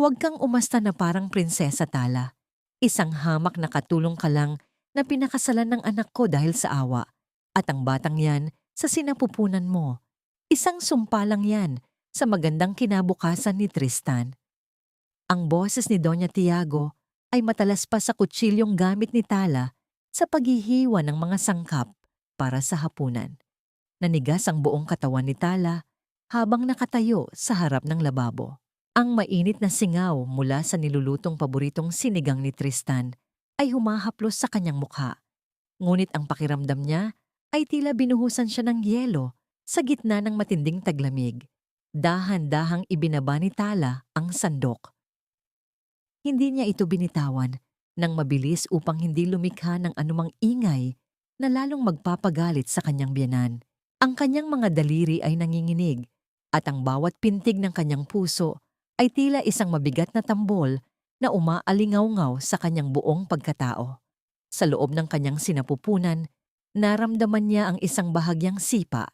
Huwag kang umasta na parang prinsesa Tala. Isang hamak na katulong ka lang na pinakasalan ng anak ko dahil sa awa. At ang batang yan sa sinapupunan mo. Isang sumpa lang yan sa magandang kinabukasan ni Tristan. Ang boses ni Doña Tiago ay matalas pa sa kutsilyong gamit ni Tala sa paghihiwa ng mga sangkap para sa hapunan. Nanigas ang buong katawan ni Tala habang nakatayo sa harap ng lababo. Ang mainit na singaw mula sa nilulutong paboritong sinigang ni Tristan ay humahaplos sa kanyang mukha. Ngunit ang pakiramdam niya ay tila binuhusan siya ng yelo sa gitna ng matinding taglamig. Dahan-dahang ibinaba ni Tala ang sandok. Hindi niya ito binitawan ng mabilis upang hindi lumikha ng anumang ingay na lalong magpapagalit sa kanyang biyenan. Ang kanyang mga daliri ay nanginginig at ang bawat pintig ng kanyang puso ay tila isang mabigat na tambol na umaalingaw-ngaw sa kanyang buong pagkatao. Sa loob ng kanyang sinapupunan, naramdaman niya ang isang bahagyang sipa,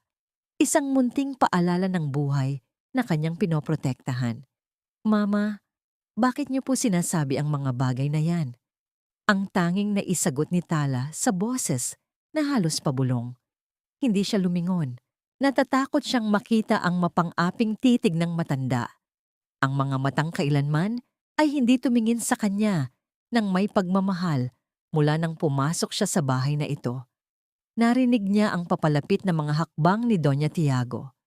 isang munting paalala ng buhay na kanyang pinoprotektahan. Mama, bakit niyo po sinasabi ang mga bagay na yan? Ang tanging naisagot ni Tala sa boses na halos pabulong. Hindi siya lumingon. Natatakot siyang makita ang mapang-aping titig ng matanda. Ang mga matang kailanman ay hindi tumingin sa kanya nang may pagmamahal mula nang pumasok siya sa bahay na ito. Narinig niya ang papalapit na mga hakbang ni Doña Tiago.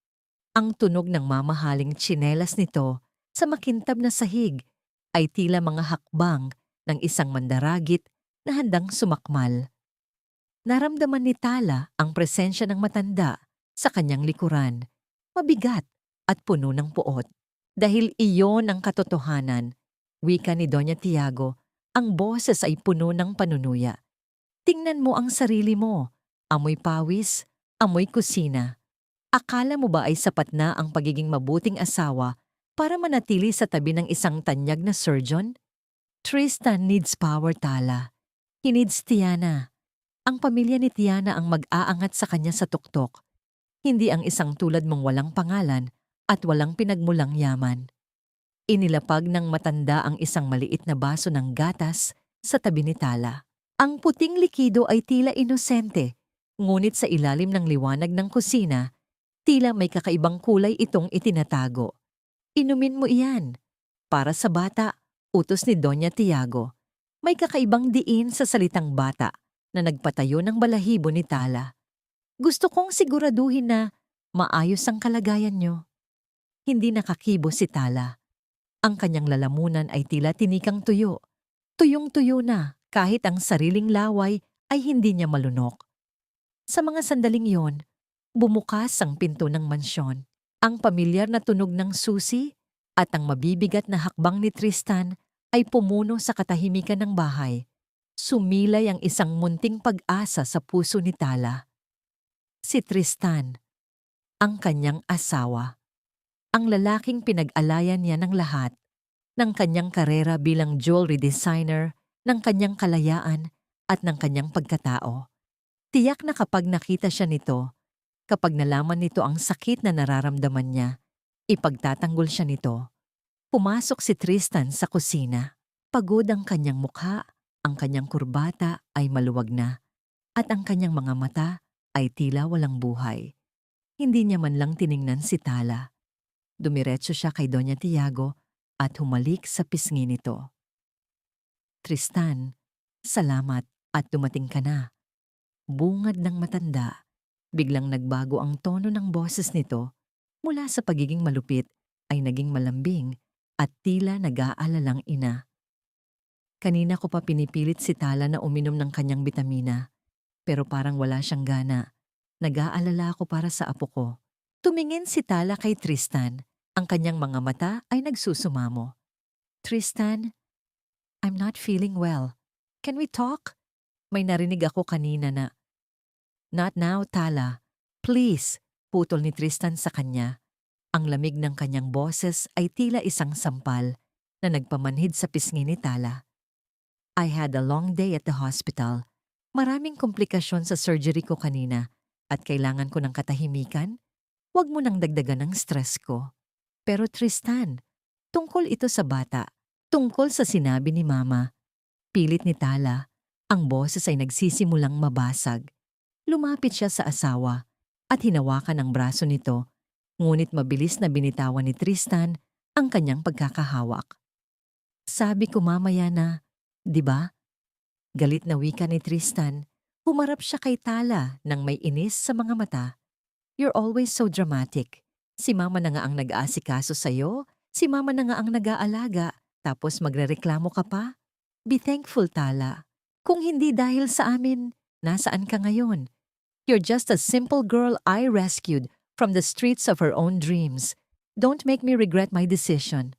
Ang tunog ng mamahaling tsinelas nito sa makintab na sahig ay tila mga hakbang ng isang mandaragit na handang sumakmal. Naramdaman ni Tala ang presensya ng matanda sa kanyang likuran, mabigat at puno ng puot. Dahil iyon ang katotohanan, wika ni Doña Tiago, ang boses ay puno ng panunuya. Tingnan mo ang sarili mo, amoy pawis, amoy kusina. Akala mo ba ay sapat na ang pagiging mabuting asawa para manatili sa tabi ng isang tanyag na surgeon? Tristan needs power, Tala. He needs Tiana. Ang pamilya ni Tiana ang mag-aangat sa kanya sa tuktok, hindi ang isang tulad mong walang pangalan at walang pinagmulang yaman. Inilapag ng matanda ang isang maliit na baso ng gatas sa tabi ni Tala. Ang puting likido ay tila inosente, ngunit sa ilalim ng liwanag ng kusina, tila may kakaibang kulay itong itinatago. Inumin mo iyan. Para sa bata, utos ni Doña Tiago. May kakaibang diin sa salitang bata na nagpatayo ng balahibo ni Tala. Gusto kong siguraduhin na maayos ang kalagayan niyo. Hindi nakakibo si Tala. Ang kanyang lalamunan ay tila tinikang tuyo. Tuyong-tuyo na kahit ang sariling laway ay hindi niya malunok. Sa mga sandaling yon, bumukas ang pinto ng mansyon. Ang pamilyar na tunog ng susi at ang mabibigat na hakbang ni Tristan ay pumuno sa katahimikan ng bahay. Sumilay ang isang munting pag-asa sa puso ni Tala. Si Tristan, ang kanyang asawa. Ang lalaking pinag-alayan niya ng lahat, ng kanyang karera bilang jewelry designer, ng kanyang kalayaan at ng kanyang pagkatao. Tiyak na kapag nakita siya nito, kapag nalaman nito ang sakit na nararamdaman niya, ipagtatanggol siya nito. Pumasok si Tristan sa kusina. Pagod ang kanyang mukha, ang kanyang kurbata ay maluwag na, at ang kanyang mga mata ay tila walang buhay. Hindi niya man lang tiningnan si Tala. Dumiretso siya kay Doña Tiago at humalik sa pisngi nito. Tristan, salamat at dumating ka na. Bungad ng matanda. Biglang nagbago ang tono ng boses nito. Mula sa pagiging malupit ay naging malambing at tila nag-aalalang ina. Kanina ko pa pinipilit si Tala na uminom ng kanyang bitamina, pero parang wala siyang gana. Nag-aalala ako para sa apo ko. Tumingin si Tala kay Tristan. Ang kanyang mga mata ay nagsusumamo. Tristan, I'm not feeling well. Can we talk? May narinig ako kanina na, Not now, Tala. Please, putol ni Tristan sa kanya. Ang lamig ng kanyang boses ay tila isang sampal na nagpamanhid sa pisngi ni Tala. I had a long day at the hospital. Maraming komplikasyon sa surgery ko kanina at kailangan ko ng katahimikan. Huwag mo nang dagdagan ng stress ko. Pero Tristan, Tungkol ito sa bata. Tungkol sa sinabi ni Mama. Pilit ni Tala. Ang boses ay nagsisimulang mabasag. Lumapit siya sa asawa at hinawakan ang braso nito, ngunit mabilis na binitawan ni Tristan ang kanyang pagkakahawak. Sabi ko mamaya na, di ba? Galit na wika ni Tristan. Humarap siya kay Tala nang may inis sa mga mata. You're always so dramatic. Si Mama na nga ang nag-aasikaso sa'yo, si Mama na nga ang nag-aalaga, tapos magrereklamo ka pa? Be thankful, Tala. Kung hindi dahil sa amin, nasaan ka ngayon? You're just a simple girl I rescued from the streets of her own dreams. Don't make me regret my decision.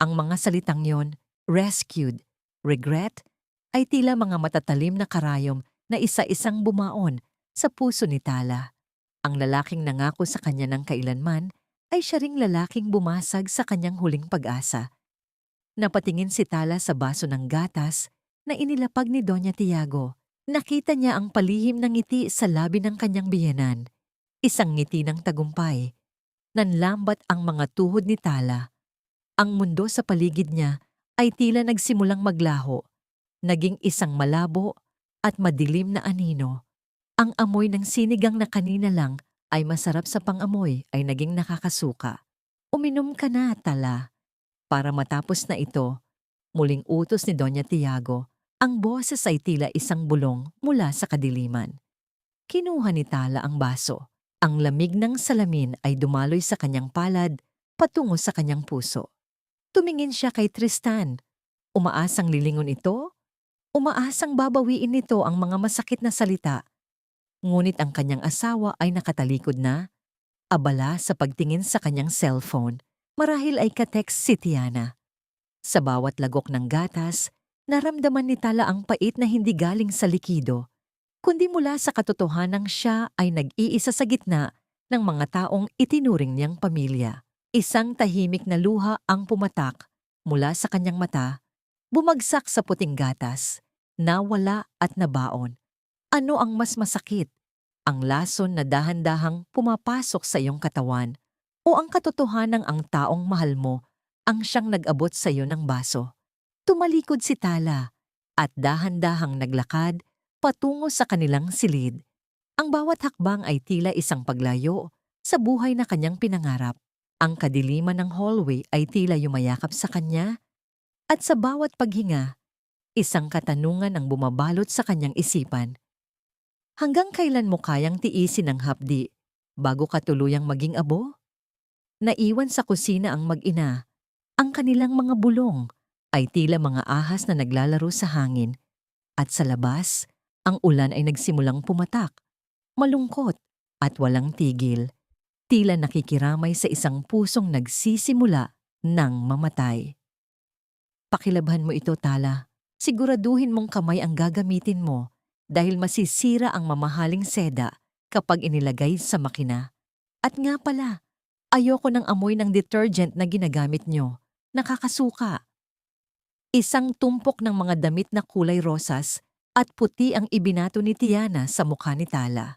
Ang mga salitang yon, rescued, regret, ay tila mga matatalim na karayom na isa-isang bumaon sa puso ni Tala. Ang lalaking nangako sa kanya ng kailanman ay siya ring lalaking bumasag sa kanyang huling pag-asa. Napatingin si Tala sa baso ng gatas na inilapag ni Doña Tiago. Nakita niya ang palihim ng ngiti sa labi ng kanyang biyenan. Isang ngiti ng tagumpay. Nanlambat ang mga tuhod ni Tala. Ang mundo sa paligid niya ay tila nagsimulang maglaho. Naging isang malabo at madilim na anino. Ang amoy ng sinigang na kanina lang ay masarap sa pangamoy ay naging nakakasuka. Uminom ka na, Tala. Para matapos na ito, muling utos ni Doña Tiago, ang boses ay tila isang bulong mula sa kadiliman. Kinuha ni Tala ang baso. Ang lamig ng salamin ay dumaloy sa kanyang palad patungo sa kanyang puso. Tumingin siya kay Tristan. Umaasang lilingon ito? Umaasang babawiin nito ang mga masakit na salita. Ngunit ang kanyang asawa ay nakatalikod na, abala sa pagtingin sa kanyang cellphone. Marahil ay ka-text si Tiana. Sa bawat lagok ng gatas, naramdaman ni Tala ang pait na hindi galing sa likido, kundi mula sa katotohanang siya ay nag-iisa sa gitna ng mga taong itinuring niyang pamilya. Isang tahimik na luha ang pumatak mula sa kanyang mata, bumagsak sa puting gatas, nawala at nabaon. Ano ang mas masakit? Ang lason na dahan-dahang pumapasok sa iyong katawan o ang katotohanang ang taong mahal mo ang siyang nag-abot sa iyo ng baso? Tumalikod si Tala at dahan-dahang naglakad patungo sa kanilang silid. Ang bawat hakbang ay tila isang paglayo sa buhay na kanyang pinangarap. Ang kadiliman ng hallway ay tila yumayakap sa kanya at sa bawat paghinga, isang katanungan ang bumabalot sa kanyang isipan. Hanggang kailan mo kayang tiisin ang hapdi bago ka tuluyang maging abo? Naiwan sa kusina ang mag-ina. Ang kanilang mga bulong ay tila mga ahas na naglalaro sa hangin. At sa labas, ang ulan ay nagsimulang pumatak, malungkot at walang tigil. Tila nakikiramay sa isang pusong nagsisimula ng mamatay. Pakilabhan mo ito, Tala. Siguraduhin mong kamay ang gagamitin mo dahil masisira ang mamahaling seda kapag inilagay sa makina. At nga pala, ayoko ng amoy ng detergent na ginagamit nyo. Nakakasuka. Isang tumpok ng mga damit na kulay rosas at puti ang ibinato ni Tiana sa mukha ni Tala.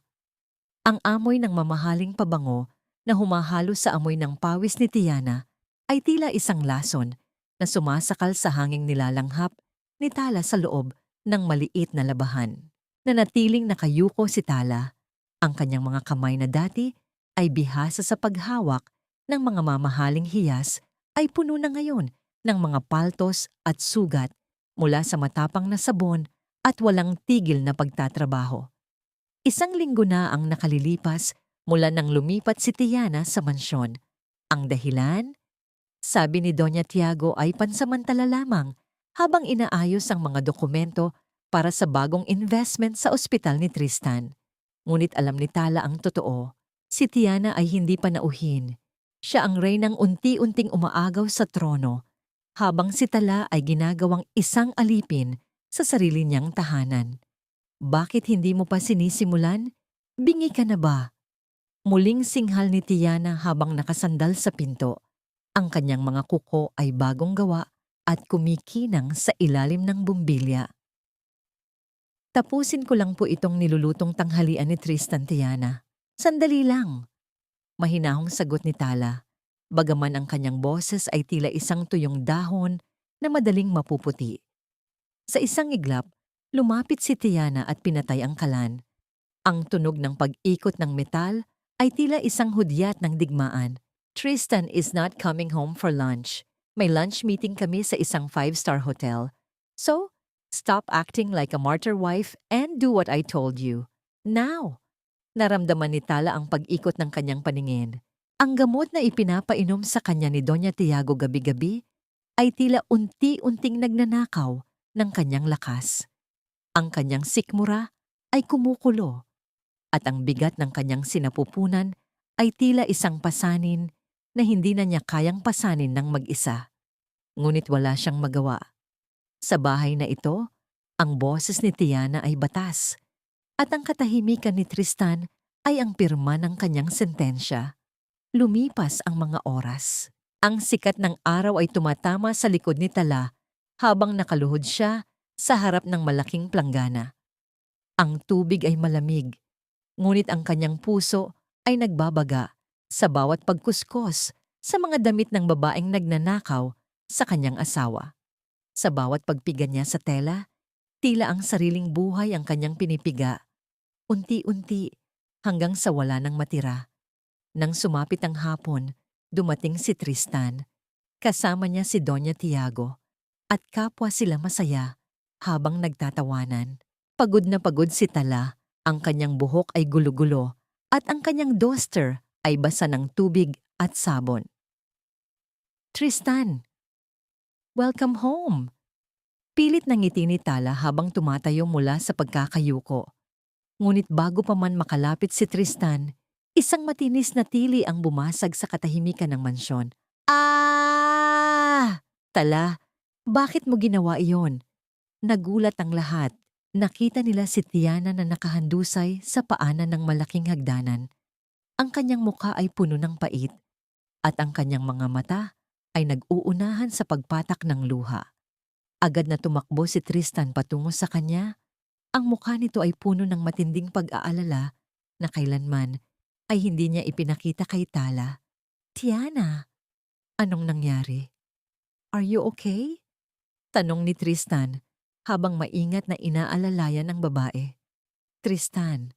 Ang amoy ng mamahaling pabango na humahalo sa amoy ng pawis ni Tiana ay tila isang lason na sumasakal sa hanging nilalanghap ni Tala sa loob ng maliit na labahan. Nanatiling nakayuko si Tala. Ang kanyang mga kamay na dati ay bihasa sa paghawak ng mga mamahaling hiyas ay puno na ngayon ng mga paltos at sugat mula sa matapang na sabon at walang tigil na pagtatrabaho. Isang linggo na ang nakalilipas mula nang lumipat si Tiana sa mansyon. Ang dahilan? Sabi ni Doña Tiago ay pansamantala lamang habang inaayos ang mga dokumento para sa bagong investment sa ospital ni Tristan. Ngunit alam ni Tala ang totoo. Si Tiana ay hindi pa nauhin. Siya ang reynang unti-unting umaagaw sa trono, habang si Tala ay ginagawang isang alipin sa sarili niyang tahanan. Bakit hindi mo pa sinisimulan? Bingi ka na ba? Muling singhal ni Tiana habang nakasandal sa pinto. Ang kanyang mga kuko ay bagong gawa at kumikinang sa ilalim ng bumbilya. Tapusin ko lang po itong nilulutong tanghalian ni Tristan, Tiana. Sandali lang. Mahinahong sagot ni Tala. bagaman ang kanyang boses ay tila isang tuyong dahon na madaling mapuputi. Sa isang iglap, lumapit si Tiana at pinatay ang kalan. Ang tunog ng pag-ikot ng metal ay tila isang hudyat ng digmaan. Tristan is not coming home for lunch. May lunch meeting kami sa isang 5-star hotel. So, stop acting like a martyr wife and do what I told you. Now! Naramdaman ni Tala ang pag-ikot ng kanyang paningin. Ang gamot na ipinapainom sa kanya ni Doña Tiago gabi-gabi ay tila unti-unting nagnanakaw ng kanyang lakas. Ang kanyang sikmura ay kumukulo at ang bigat ng kanyang sinapupunan ay tila isang pasanin na hindi na niya kayang pasanin ng mag-isa. Ngunit wala siyang magawa. Sa bahay na ito, ang boses ni Tiana ay batas at ang katahimikan ni Tristan ay ang pirma ng kanyang sentensya. Lumipas ang mga oras. Ang sikat ng araw ay tumatama sa likod ni Tala habang nakaluhod siya sa harap ng malaking planggana. Ang tubig ay malamig, ngunit ang kanyang puso ay nagbabaga sa bawat pagkuskos sa mga damit ng babaeng nagnanakaw sa kanyang asawa. Sa bawat pagpiga niya sa tela, tila ang sariling buhay ang kanyang pinipiga. Unti-unti hanggang sa wala nang matira. Nang sumapit ang hapon, dumating si Tristan. Kasama niya si Doña Tiago at kapwa sila masaya habang nagtatawanan. Pagod na pagod si Tala, ang kanyang buhok ay gulo-gulo at ang kanyang duster ay basa ng tubig at sabon. Tristan! Welcome home! Pilit ng ngiti ni Tala habang tumatayo mula sa pagkakayuko. Ngunit bago pa man makalapit si Tristan, isang matinis na tili ang bumasag sa katahimikan ng mansyon. Ah! Tala, bakit mo ginawa iyon? Nagulat ang lahat. Nakita nila si Tiana na nakahandusay sa paanan ng malaking hagdanan. Ang kanyang muka ay puno ng pait at ang kanyang mga mata ay nag-uunahan sa pagpatak ng luha. Agad na tumakbo si Tristan patungo sa kanya. Ang mukha nito ay puno ng matinding pag-aalala na kailanman ay hindi niya ipinakita kay Tala. Tiana, anong nangyari? Are you okay? Tanong ni Tristan habang maingat na inaalalayan ng babae. Tristan,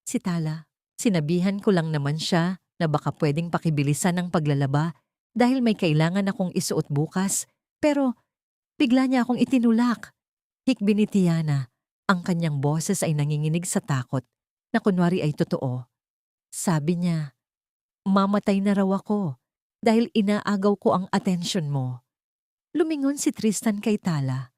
si Tala, sinabihan ko lang naman siya na baka pwedeng pakibilisan ng paglalaba dahil may kailangan akong isuot bukas, pero bigla niya akong itinulak. Hikbi ni Tiana, ang kanyang boses ay nanginginig sa takot na kunwari ay totoo. Sabi niya, mamatay na raw ako dahil inaagaw ko ang atensyon mo. Lumingon si Tristan kay Tala.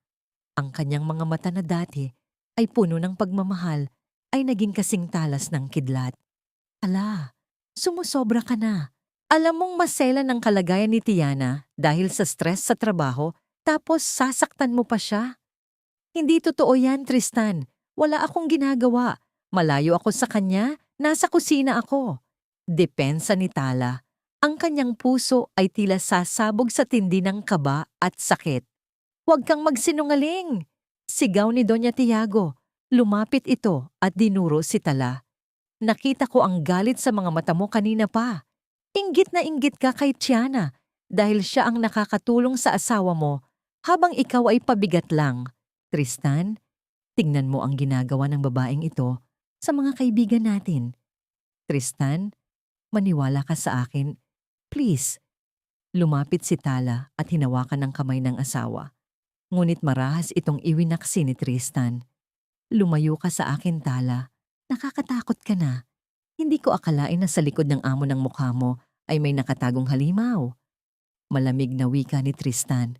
Ang kanyang mga mata na dati ay puno ng pagmamahal ay naging kasing talas ng kidlat. Ala, sumusobra ka na. Alam mong masela ng kalagayan ni Tiana dahil sa stress sa trabaho tapos sasaktan mo pa siya? Hindi totoo yan, Tristan. Wala akong ginagawa. Malayo ako sa kanya, nasa kusina ako. Depensa ni Tala. Ang kanyang puso ay tila sasabog sa tindi ng kaba at sakit. Huwag kang magsinungaling! Sigaw ni Doña Tiago. Lumapit ito at dinuro si Tala. Nakita ko ang galit sa mga mata mo kanina pa. Inggit na inggit ka kay Tiana dahil siya ang nakakatulong sa asawa mo habang ikaw ay pabigat lang. Tristan, tingnan mo ang ginagawa ng babaeng ito sa mga kaibigan natin. Tristan, maniwala ka sa akin. Please. Lumapit si Tala at hinawakan ng kamay ng asawa. Ngunit marahas itong iwinaksi ni Tristan. Lumayo ka sa akin, Tala. Nakakatakot ka na. Hindi ko akalain na sa likod ng amo ng mukha mo ay may nakatagong halimaw. Malamig na wika ni Tristan.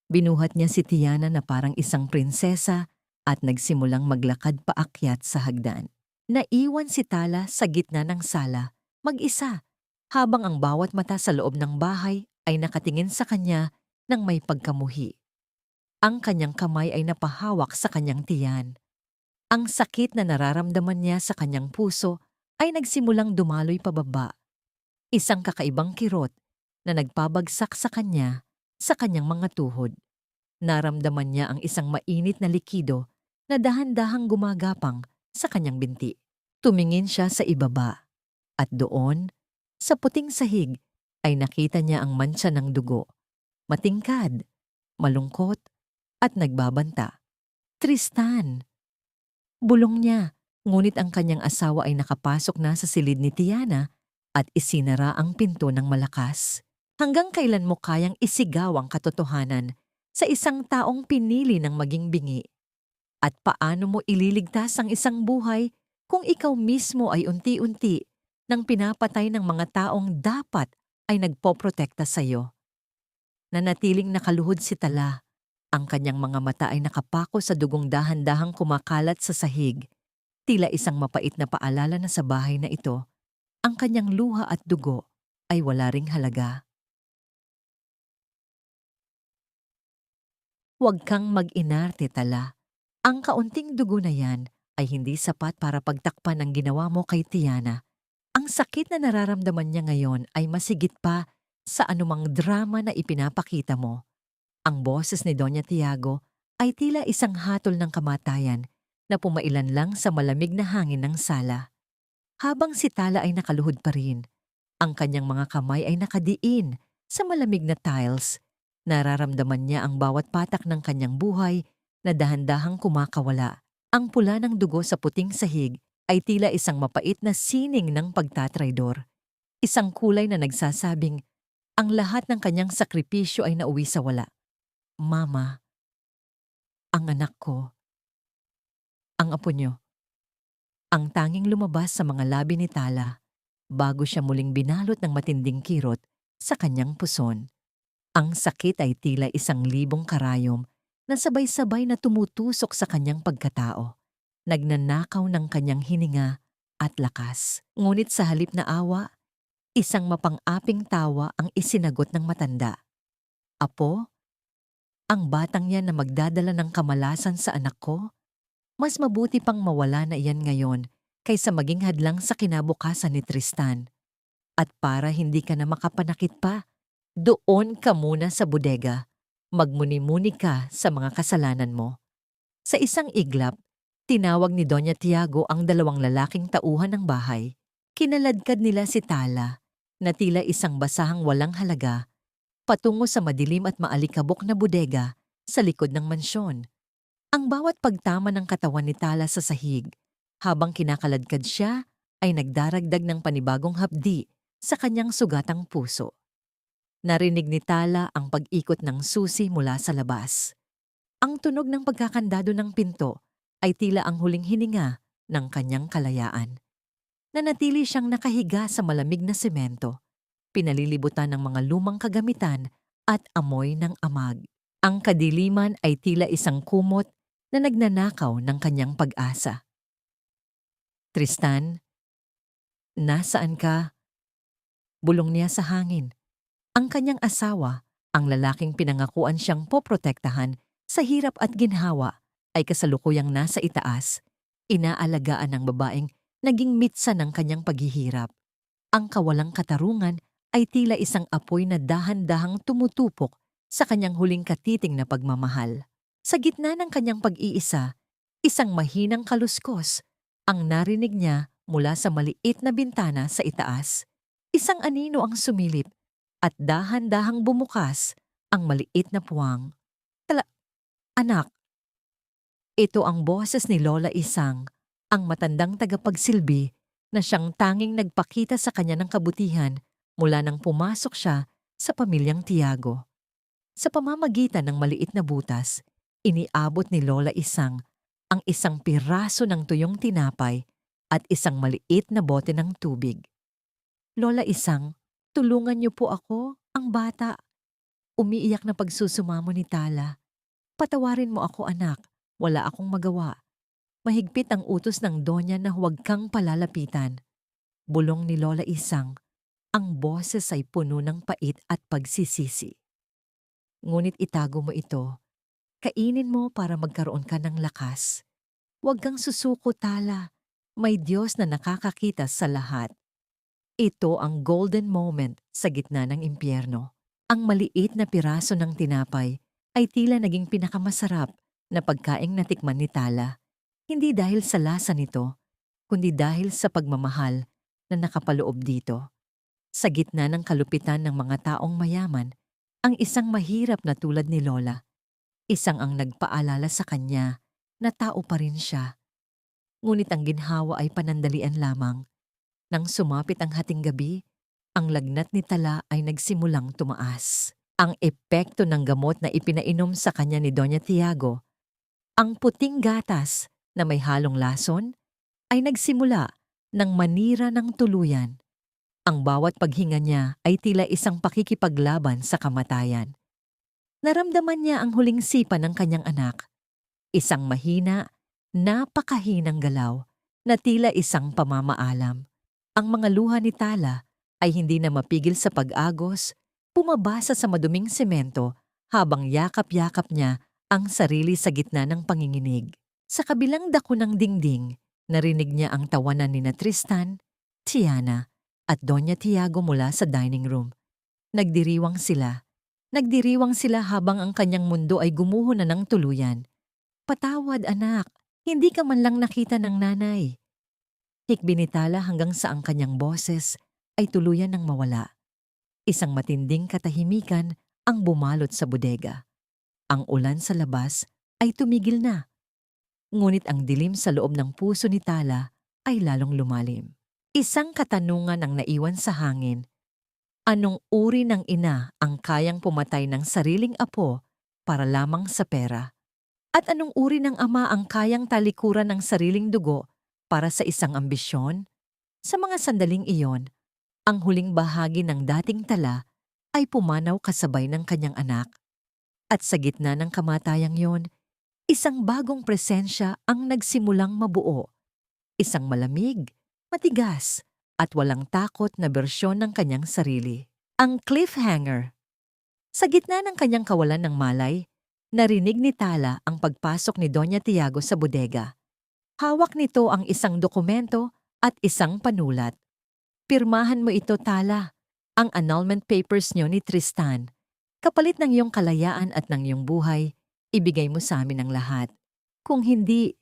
Binuhat niya si Tiana na parang isang prinsesa at nagsimulang maglakad paakyat sa hagdan. Naiwan si Tala sa gitna ng sala, mag-isa, habang ang bawat mata sa loob ng bahay ay nakatingin sa kanya ng may pagkamuhi. Ang kanyang kamay ay napahawak sa kanyang tiyan. Ang sakit na nararamdaman niya sa kanyang puso ay nagsimulang dumaloy pababa. Isang kakaibang kirot na nagpabagsak sa kanya sa kanyang mga tuhod. Naramdaman niya ang isang mainit na likido na dahan-dahang gumagapang sa kanyang binti. Tumingin siya sa ibaba at doon, sa puting sahig, ay nakita niya ang mantsa ng dugo. Matingkad, malungkot, at nagbabanta. Tristan! Bulong niya, ngunit ang kanyang asawa ay nakapasok na sa silid ni Tiana at isinara ang pinto ng malakas. Hanggang kailan mo kayang isigaw ang katotohanan sa isang taong pinili ng maging bingi? At paano mo ililigtas ang isang buhay kung ikaw mismo ay unti-unti nang pinapatay ng mga taong dapat ay nagpoprotekta sa iyo? Nanatiling nakaluhod si Tala. Ang kanyang mga mata ay nakapako sa dugong dahan-dahang kumakalat sa sahig. Tila isang mapait na paalala na sa bahay na ito, ang kanyang luha at dugo ay wala ring halaga. Huwag kang mag-inarte, Tala. Ang kaunting dugo na yan ay hindi sapat para pagtakpan ang ginawa mo kay Tiana. Ang sakit na nararamdaman niya ngayon ay masigit pa sa anumang drama na ipinapakita mo. Ang boses ni Doña Tiago ay tila isang hatol ng kamatayan na pumailan lang sa malamig na hangin ng sala. Habang si Tala ay nakaluhod pa rin, ang kanyang mga kamay ay nakadiin sa malamig na tiles. Nararamdaman niya ang bawat patak ng kanyang buhay na dahan-dahang kumakawala. Ang pula ng dugo sa puting sahig ay tila isang mapait na sining ng pagtatraydor. Isang kulay na nagsasabing ang lahat ng kanyang sakripisyo ay nauwi sa wala. Mama, ang anak ko, ang apo niyo. Ang tanging lumabas sa mga labi ni Tala bago siya muling binalot ng matinding kirot sa kanyang puson. Ang sakit ay tila isang libong karayom na sabay-sabay na tumutusok sa kanyang pagkatao. Nagnanakaw ng kanyang hininga at lakas. Ngunit sa halip na awa, isang mapang-aping tawa ang isinagot ng matanda. Apo, ang batang yan na magdadala ng kamalasan sa anak ko? Mas mabuti pang mawala na iyan ngayon kaysa maging hadlang sa kinabukasan ni Tristan. At para hindi ka na makapanakit pa, doon ka muna sa bodega. Magmuni-muni ka sa mga kasalanan mo. Sa isang iglap, tinawag ni Doña Tiago ang dalawang lalaking tauhan ng bahay. Kinaladkad nila si Tala, na tila isang basahang walang halaga, patungo sa madilim at maalikabok na bodega sa likod ng mansyon. Ang bawat pagtama ng katawan ni Tala sa sahig, habang kinakaladkad siya, ay nagdaragdag ng panibagong hapdi sa kanyang sugatang puso. Narinig ni Tala ang pag-ikot ng susi mula sa labas. Ang tunog ng pagkakandado ng pinto ay tila ang huling hininga ng kanyang kalayaan. Nanatili siyang nakahiga sa malamig na semento, pinalilibutan ng mga lumang kagamitan at amoy ng amag. Ang kadiliman ay tila isang kumot na nagnanakaw ng kanyang pag-asa. Tristan, nasaan ka? Bulong niya sa hangin. Ang kanyang asawa, ang lalaking pinangakuan siyang poprotektahan sa hirap at ginhawa, ay kasalukuyang nasa itaas, inaalagaan ng babaeng naging mitsa ng kanyang paghihirap. Ang kawalang katarungan ay tila isang apoy na dahan-dahang tumutupok sa kanyang huling katiting na pagmamahal. Sa gitna ng kanyang pag-iisa, isang mahinang kaluskos ang narinig niya mula sa maliit na bintana sa itaas. Isang anino ang sumilip at dahan-dahang bumukas ang maliit na puwang. Anak, ito ang boses ni Lola Isang, ang matandang tagapagsilbi na siyang tanging nagpakita sa kanya ng kabutihan mula nang pumasok siya sa pamilyang Tiago. Sa pamamagitan ng maliit na butas, iniabot ni Lola Isang ang isang piraso ng tuyong tinapay at isang maliit na bote ng tubig. Lola Isang, tulungan niyo po ako, ang bata. Umiiyak na pagsusumamo ni Tala. Patawarin mo ako, anak. Wala akong magawa. Mahigpit ang utos ng Donya na huwag kang palalapitan. Bulong ni Lola Isang, ang boses ay puno ng pait at pagsisisi. Ngunit itago mo ito. Kainin mo para magkaroon ka ng lakas. Huwag kang susuko, Tala. May Diyos na nakakakita sa lahat. Ito ang golden moment sa gitna ng impyerno. Ang maliit na piraso ng tinapay ay tila naging pinakamasarap na pagkaing natikman ni Tala. Hindi dahil sa lasa nito, kundi dahil sa pagmamahal na nakapaloob dito. Sa gitna ng kalupitan ng mga taong mayaman, ang isang mahirap na tulad ni Lola, isang ang nagpaalala sa kanya na tao pa rin siya. Ngunit ang ginhawa ay panandalian lamang. Nang sumapit ang hating gabi, ang lagnat ni Tala ay nagsimulang tumaas. Ang epekto ng gamot na ipinainom sa kanya ni Doña Tiago, ang puting gatas na may halong lason, ay nagsimula ng manira ng tuluyan. Ang bawat paghinga niya ay tila isang pakikipaglaban sa kamatayan. Naramdaman niya ang huling sipa ng kanyang anak, isang mahina, napakahinang galaw na tila isang pamamaalam. Ang mga luha ni Tala ay hindi na mapigil sa pag-agos, pumabasa sa maduming semento habang yakap-yakap niya ang sarili sa gitna ng panginginig. Sa kabilang dako ng dingding, narinig niya ang tawanan ni Tristan, Tiana, at Doña Tiago mula sa dining room. Nagdiriwang sila. Nagdiriwang sila habang ang kanyang mundo ay gumuho na ng tuluyan. "Patawad, anak. Hindi ka man lang nakita ng nanay." Hikbi ni Tala hanggang sa ang kanyang boses ay tuluyan ng mawala. Isang matinding katahimikan ang bumalot sa bodega. Ang ulan sa labas ay tumigil na. Ngunit ang dilim sa loob ng puso ni Tala ay lalong lumalim. Isang katanungan ang naiwan sa hangin. Anong uri ng ina ang kayang pumatay ng sariling apo para lamang sa pera? At anong uri ng ama ang kayang talikuran ng sariling dugo para sa isang ambisyon? Sa mga sandaling iyon, ang huling bahagi ng dating Tala ay pumanaw kasabay ng kanyang anak. At sa gitna ng kamatayang yon, isang bagong presensya ang nagsimulang mabuo. Isang malamig, matigas, at walang takot na bersyon ng kanyang sarili. Ang cliffhanger. Sa gitna ng kanyang kawalan ng malay, narinig ni Tala ang pagpasok ni Doña Tiago sa bodega. Hawak nito ang isang dokumento at isang panulat. "Pirmahan mo ito, Tala, ang annulment papers niyo ni Tristan. Kapalit ng iyong kalayaan at ng iyong buhay, ibigay mo sa amin ang lahat. Kung hindi,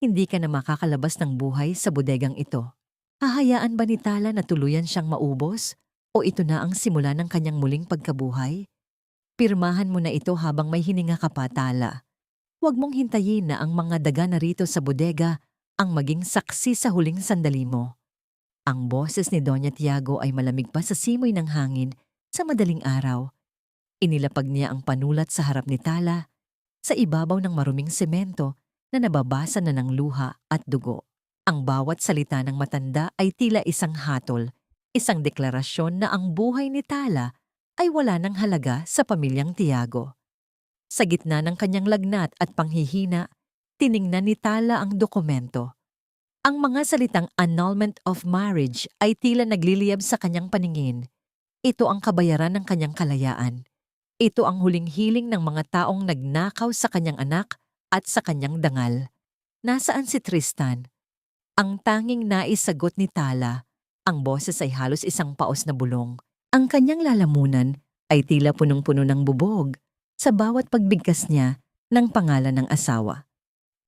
hindi ka na makakalabas ng buhay sa bodegang ito." Hahayaan ba ni Tala na tuluyan siyang maubos? O ito na ang simula ng kanyang muling pagkabuhay? Pirmahan mo na ito habang may hininga ka pa, Tala. Huwag mong hintayin na ang mga daga narito sa bodega ang maging saksi sa huling sandali mo. Ang boses ni Doña Tiago ay malamig pa sa simoy ng hangin sa madaling araw. Inilapag niya ang panulat sa harap ni Tala, sa ibabaw ng maruming semento na nababasa na ng luha at dugo. Ang bawat salita ng matanda ay tila isang hatol, isang deklarasyon na ang buhay ni Tala ay wala ng halaga sa pamilyang Tiago. Sa gitna ng kanyang lagnat at panghihina, tiningnan ni Tala ang dokumento. Ang mga salitang annulment of marriage ay tila nagliliyab sa kanyang paningin. Ito ang kabayaran ng kanyang kalayaan. Ito ang huling hiling ng mga taong nagnakaw sa kanyang anak at sa kanyang dangal. Nasaan si Tristan? Ang tanging naisagot ni Tala, ang boses ay halos isang paos na bulong. Ang kanyang lalamunan ay tila punong-puno ng bubog sa bawat pagbigkas niya ng pangalan ng asawa.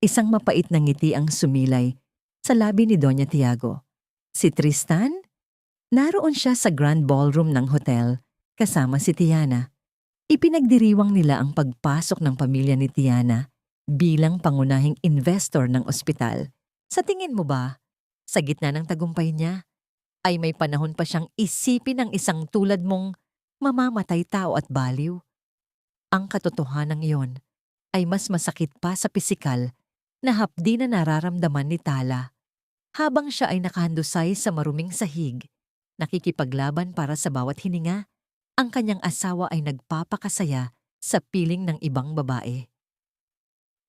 Isang mapait na ngiti ang sumilay sa labi ni Doña Tiago. Si Tristan? Naroon siya sa grand ballroom ng hotel kasama si Tiana. Ipinagdiriwang nila ang pagpasok ng pamilya ni Tiana bilang pangunahing investor ng ospital. Sa tingin mo ba, sa gitna ng tagumpay niya, ay may panahon pa siyang isipin ang isang tulad mong mamamatay tao at baliw? Ang katotohanan iyon ay mas masakit pa sa pisikal na hapdi na nararamdaman ni Tala. Habang siya ay nakahandusay sa maruming sahig, nakikipaglaban para sa bawat hininga, ang kanyang asawa ay nagpapakasaya sa piling ng ibang babae.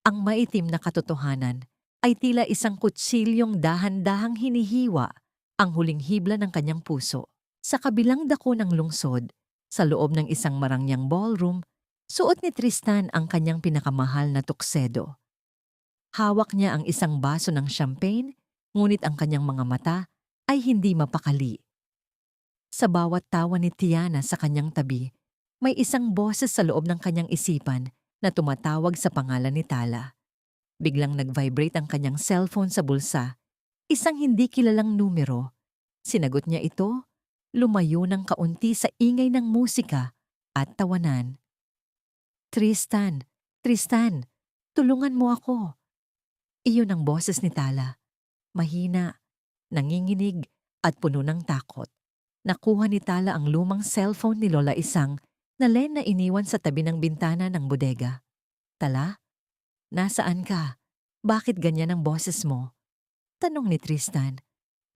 Ang maitim na katotohanan ay tila isang kutsilyong dahan-dahang hinihiwa ang huling hibla ng kanyang puso. Sa kabilang dako ng lungsod, sa loob ng isang marangyang ballroom, suot ni Tristan ang kanyang pinakamahal na tuksedo. Hawak niya ang isang baso ng champagne, ngunit ang kanyang mga mata ay hindi mapakali. Sa bawat tawa ni Tiana sa kanyang tabi, may isang boses sa loob ng kanyang isipan na tumatawag sa pangalan ni Tala. Biglang nag-vibrate ang kanyang cellphone sa bulsa. Isang hindi kilalang numero. Sinagot niya ito lumayo ng kaunti sa ingay ng musika at tawanan. Tristan, Tristan, tulungan mo ako. Iyon ang boses ni Tala. Mahina, nanginginig at puno ng takot. Nakuha ni Tala ang lumang cellphone ni Lola Isang na Len na iniwan sa tabi ng bintana ng bodega. Tala, nasaan ka? Bakit ganyan ang boses mo? Tanong ni Tristan.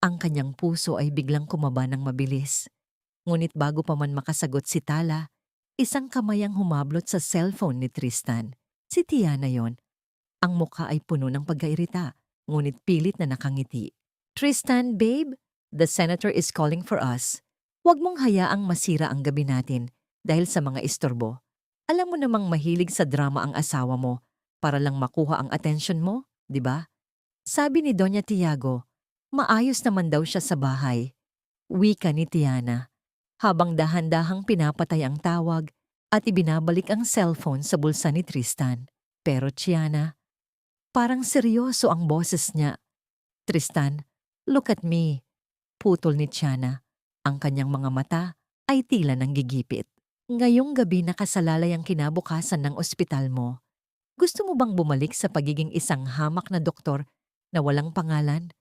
Ang kanyang puso ay biglang kumaba ng mabilis. Ngunit bago pa man makasagot si Tala, isang kamay ang humablot sa cellphone ni Tristan. Si Tiana yon. Ang mukha ay puno ng pagkairita, ngunit pilit na nakangiti. Tristan, babe, the senator is calling for us. Huwag mong hayaang masira ang gabi natin dahil sa mga istorbo. Alam mo namang mahilig sa drama ang asawa mo para lang makuha ang atensyon mo, di ba? Sabi ni Doña Tiago, maayos naman daw siya sa bahay. Wika ni Tiana, habang dahan-dahang pinapatay ang tawag at ibinabalik ang cellphone sa bulsa ni Tristan. Pero Tiana, parang seryoso ang boses niya. Tristan, look at me. Putol ni Tiana. Ang kanyang mga mata ay tila ng gigipit. Ngayong gabi nakasalalay ang kinabukasan ng ospital mo. Gusto mo bang bumalik sa pagiging isang hamak na doktor na walang pangalan?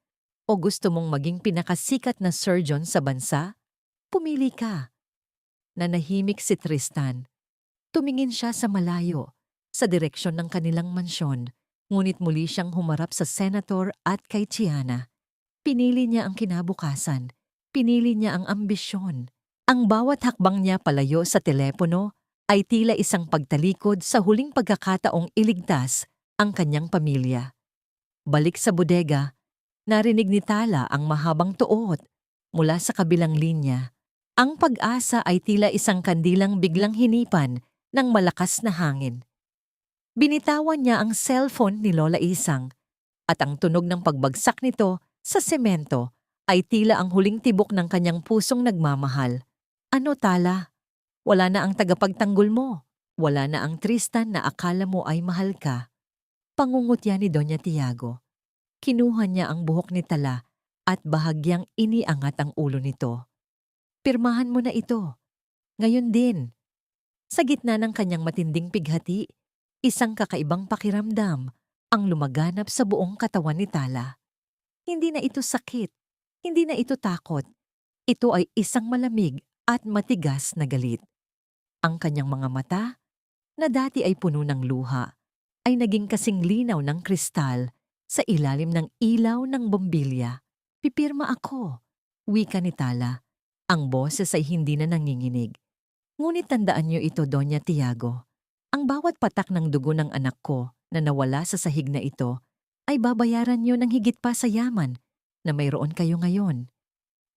O gusto mong maging pinakasikat na surgeon sa bansa? Pumili ka. Nanahimik si Tristan. Tumingin siya sa malayo, sa direksyon ng kanilang mansyon, ngunit muli siyang humarap sa senator at kay Tiana. Pinili niya ang kinabukasan. Pinili niya ang ambisyon. Ang bawat hakbang niya palayo sa telepono ay tila isang pagtalikod sa huling pagkakataong iligtas ang kanyang pamilya. Balik sa bodega, narinig ni Tala ang mahabang tuot mula sa kabilang linya. Ang pag-asa ay tila isang kandilang biglang hinipan ng malakas na hangin. Binitawan niya ang cellphone ni Lola Isang at ang tunog ng pagbagsak nito sa semento ay tila ang huling tibok ng kanyang pusong nagmamahal. Ano, Tala? Wala na ang tagapagtanggol mo. Wala na ang Tristan na akala mo ay mahal ka. Pangungutya ni Doña Tiago. Kinuha niya ang buhok ni Tala at bahagyang iniangat ang ulo nito. Pirmahan mo na ito. Ngayon din. Sa gitna ng kanyang matinding pighati, isang kakaibang pakiramdam ang lumaganap sa buong katawan ni Tala. Hindi na ito sakit. Hindi na ito takot. Ito ay isang malamig at matigas na galit. Ang kanyang mga mata, na dati ay puno ng luha, ay naging kasing linaw ng kristal sa ilalim ng ilaw ng bombilya. Pipirma ako, wika ni Tala. Ang boses ay hindi na nanginginig. Ngunit tandaan niyo ito, Doña Tiago. Ang bawat patak ng dugo ng anak ko na nawala sa sahig na ito ay babayaran niyo ng higit pa sa yaman na mayroon kayo ngayon.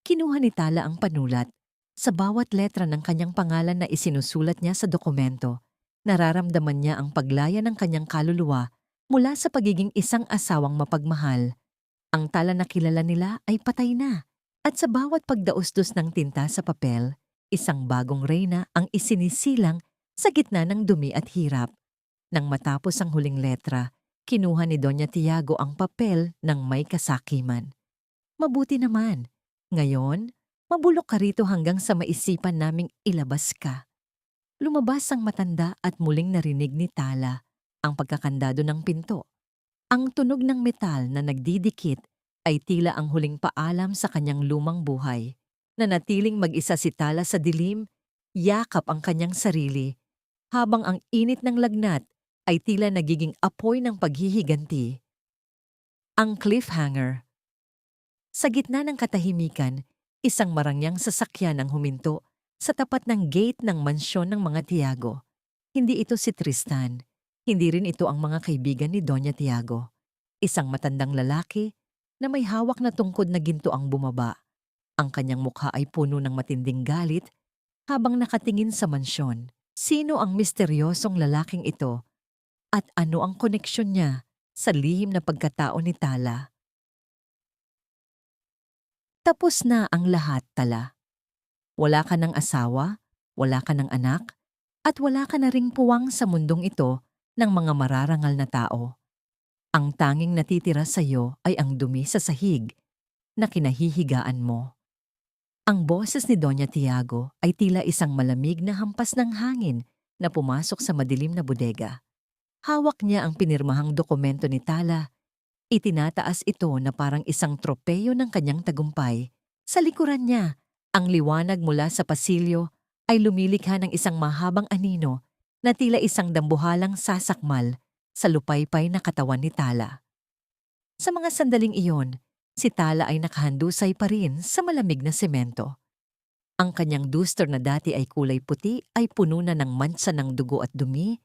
Kinuha ni Tala ang panulat. Sa bawat letra ng kanyang pangalan na isinusulat niya sa dokumento, nararamdaman niya ang paglaya ng kanyang kaluluwa mula sa pagiging isang asawang mapagmahal. Ang Tala na kilala nila ay patay na. At sa bawat pagdausdos ng tinta sa papel, isang bagong reyna ang isinisilang sa gitna ng dumi at hirap. Nang matapos ang huling letra, kinuha ni Doña Tiago ang papel ng may kasakiman. Mabuti naman. Ngayon, mabulok ka rito hanggang sa maisipan naming ilabas ka. Lumabas ang matanda at muling narinig ni Tala ang pagkakandado ng pinto. Ang tunog ng metal na nagdidikit ay tila ang huling paalam sa kanyang lumang buhay. Nanatiling mag-isa si Tala sa dilim, yakap ang kanyang sarili, habang ang init ng lagnat ay tila nagiging apoy ng paghihiganti. Ang cliffhanger. Sa gitna ng katahimikan, isang marangyang sasakyan ang huminto sa tapat ng gate ng mansyon ng mga Tiago. Hindi ito si Tristan. Hindi rin ito ang mga kaibigan ni Doña Tiago. Isang matandang lalaki na may hawak na tungkod na ginto ang bumaba. Ang kanyang mukha ay puno ng matinding galit habang nakatingin sa mansyon. Sino ang misteryosong lalaking ito at ano ang koneksyon niya sa lihim na pagkatao ni Tala? Tapos na ang lahat, Tala. Wala ka ng asawa, wala ka ng anak, at wala ka na ring puwang sa mundong ito ng mga mararangal na tao. Ang tanging natitira sa iyo ay ang dumi sa sahig na kinahihigaan mo. Ang boses ni Doña Tiago ay tila isang malamig na hampas ng hangin na pumasok sa madilim na bodega. Hawak niya ang pinirmahang dokumento ni Tala. Itinataas ito na parang isang tropeyo ng kanyang tagumpay. Sa likuran niya, ang liwanag mula sa pasilyo ay lumilikha ng isang mahabang anino na tila isang dambuhalang sasakmal sa lupaypay na katawan ni Tala. Sa mga sandaling iyon, si Tala ay nakahandusay pa rin sa malamig na semento. Ang kanyang duster na dati ay kulay puti ay puno na ng mantsa ng dugo at dumi,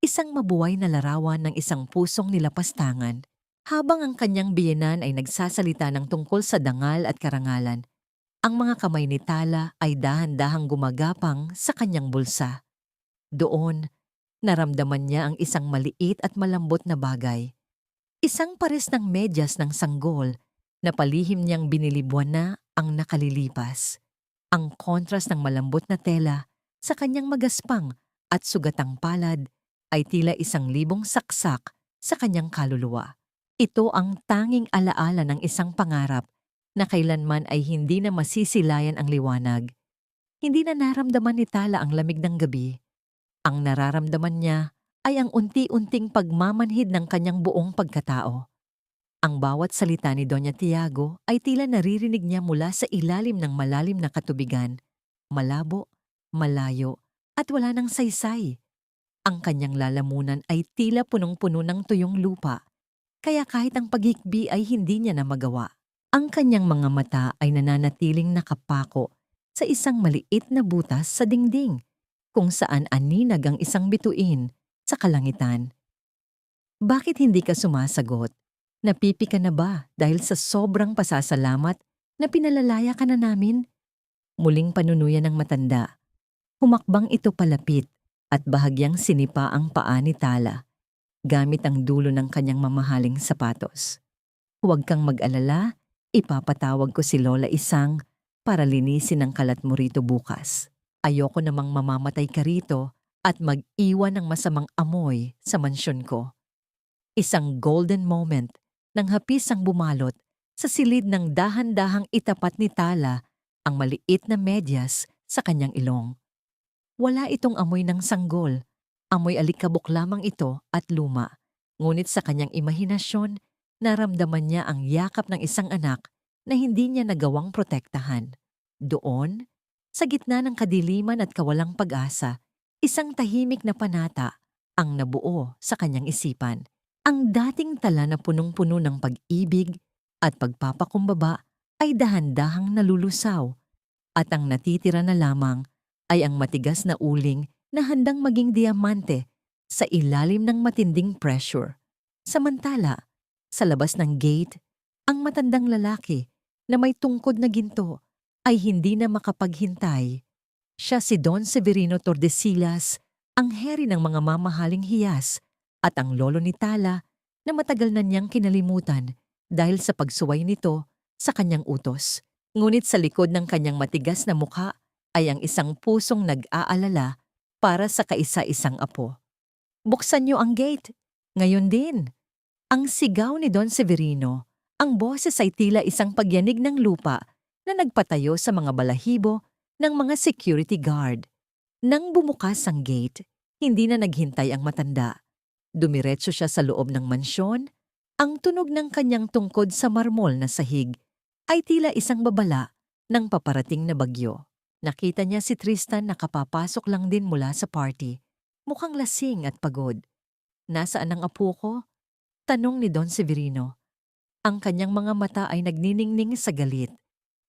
isang mabuhay na larawan ng isang pusong nilapastangan. Habang ang kanyang biyenan ay nagsasalita ng tungkol sa dangal at karangalan, ang mga kamay ni Tala ay dahan-dahang gumagapang sa kanyang bulsa. Doon, naramdaman niya ang isang maliit at malambot na bagay. Isang pares ng medyas ng sanggol na palihim niyang binili buwan na ang nakalilipas. Ang kontras ng malambot na tela sa kanyang magaspang at sugatang palad ay tila 1,000 saksak sa kanyang kaluluwa. Ito ang tanging alaala ng isang pangarap na kailanman ay hindi na masisilayan ang liwanag. Hindi na naramdaman ni Tala ang lamig ng gabi. Ang nararamdaman niya ay ang unti-unting pagmamanhid ng kanyang buong pagkatao. Ang bawat salita ni Doña Tiago ay tila naririnig niya mula sa ilalim ng malalim na katubigan, malabo, malayo, at wala ng saysay. Ang kanyang lalamunan ay tila punong-puno ng tuyong lupa, kaya kahit ang paghikbi ay hindi niya na magawa. Ang kanyang mga mata ay nananatiling nakapako sa isang maliit na butas sa dingding, kung saan aninag ang isang bituin sa kalangitan. Bakit hindi ka sumasagot? Napipi ka na ba dahil sa sobrang pasasalamat na pinalalaya ka na namin? Muling panunuyan ng matanda. Humakbang ito palapit at bahagyang sinipa ang paa ni Tala, gamit ang dulo ng kanyang mamahaling sapatos. Huwag kang mag-alala, ipapatawag ko si Lola Isang para linisin ang kalat mo rito bukas. Ayoko namang mamamatay ka rito at mag-iwan ng masamang amoy sa mansyon ko. Isang golden moment nang hapis ang bumalot sa silid ng dahan-dahang itapat ni Tala ang maliit na medyas sa kanyang ilong. Wala itong amoy ng sanggol, amoy alikabok lamang ito at luma. Ngunit sa kanyang imahinasyon, naramdaman niya ang yakap ng isang anak na hindi niya nagawang protektahan. Doon, sa gitna ng kadiliman at kawalang pag-asa, isang tahimik na panata ang nabuo sa kanyang isipan. Ang dating tala na punong-puno ng pag-ibig at pagpapakumbaba ay dahan-dahang nalulusaw, at ang natitira na lamang ay ang matigas na uling na handang maging diamante sa ilalim ng matinding pressure. Samantala, sa labas ng gate, ang matandang lalaki na may tungkod na ginto ay hindi na makapaghintay. Siya si Don Severino Tordesillas, ang heri ng mga mamahaling hiyas, at ang lolo ni Tala na matagal na niyang kinalimutan dahil sa pagsuway nito sa kanyang utos. Ngunit sa likod ng kanyang matigas na mukha ay ang isang pusong nag-aalala para sa kaisa-isang apo. Buksan niyo ang gate. Ngayon din. Ang sigaw ni Don Severino, ang boses ay tila isang pagyanig ng lupa na nagpatayo sa mga balahibo ng mga security guard. Nang bumukas ang gate, hindi na naghintay ang matanda. Dumiretso siya sa loob ng mansyon. Ang tunog ng kanyang tungkod sa marmol na sahig ay tila isang babala ng paparating na bagyo. Nakita niya si Tristan na kapapasok lang din mula sa party. Mukhang lasing at pagod. Nasaan ang apo ko? Tanong ni Don Severino. Ang kanyang mga mata ay nagniningning sa galit.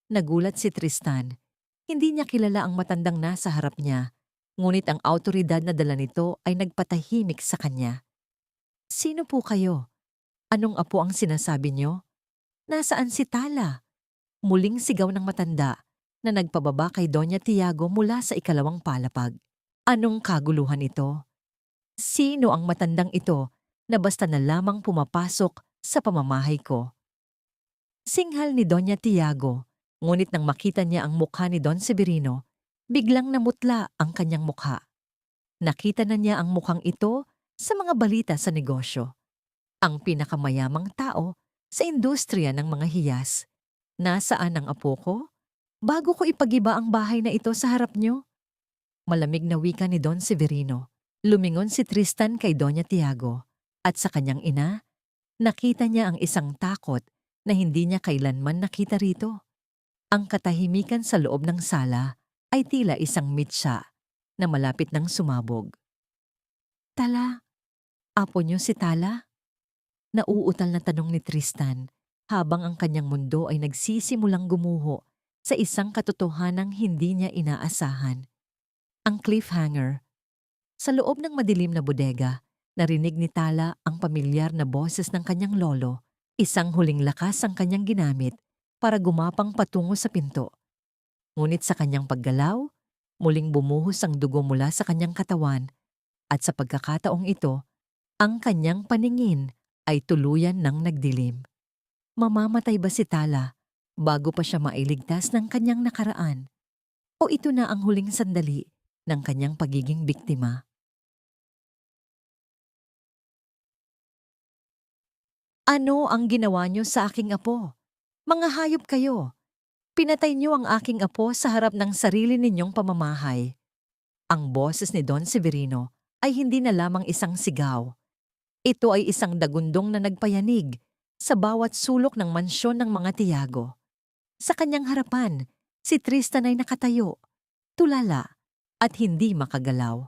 Nagulat si Tristan. Hindi niya kilala ang matandang nasa harap niya, ngunit ang awtoridad na dala nito ay nagpatahimik sa kanya. Sino po kayo? Anong apo ang sinasabi niyo? Nasaan si Tala? Muling sigaw ng matanda na nagpababa kay Doña Tiago mula sa ikalawang palapag. Anong kaguluhan ito? Sino ang matandang ito na basta na lamang pumapasok sa pamamahay ko? Singhal ni Doña Tiago, ngunit nang makita niya ang mukha ni Don Severino, biglang namutla ang kanyang mukha. Nakita na niya ang mukhang ito sa mga balita sa negosyo. Ang pinakamayamang tao sa industriya ng mga hiyas. Nasaan ang apo ko? bago ko ipagiba ang bahay na ito sa harap niyo. Malamig na wika ni Don Severino. Lumingon si Tristan kay Doña Tiago at sa kanyang ina, nakita niya ang isang takot na hindi niya kailanman nakita rito. Ang katahimikan sa loob ng sala ay tila isang mitsa na malapit ng sumabog. Tala, apo niyo si Tala? Nauutal na tanong ni Tristan habang ang kanyang mundo ay nagsisimulang gumuho sa isang katotohanang hindi niya inaasahan. Ang cliffhanger. Sa loob ng madilim na bodega, narinig ni Tala ang pamilyar na boses ng kanyang lolo. Isang huling lakas ang kanyang ginamit para gumapang patungo sa pinto. Ngunit sa kanyang paggalaw, muling bumuhos ang dugo mula sa kanyang katawan at sa pagkakataong ito, ang kanyang paningin ay tuluyan ng nagdilim. Mamamatay ba si Tala bago pa siya mailigtas ng kanyang nakaraan? O ito na ang huling sandali ng kanyang pagiging biktima? Ano ang ginawa niyo sa aking apo? Mga hayop kayo! Pinatay niyo ang aking apo sa harap ng sarili ninyong pamamahay. Ang boses ni Don Severino ay hindi na lamang isang sigaw. Ito ay isang dagundong na nagpayanig sa bawat sulok ng mansyon ng mga Tiago. Sa kanyang harapan, si Tristan ay nakatayo, tulala at hindi makagalaw.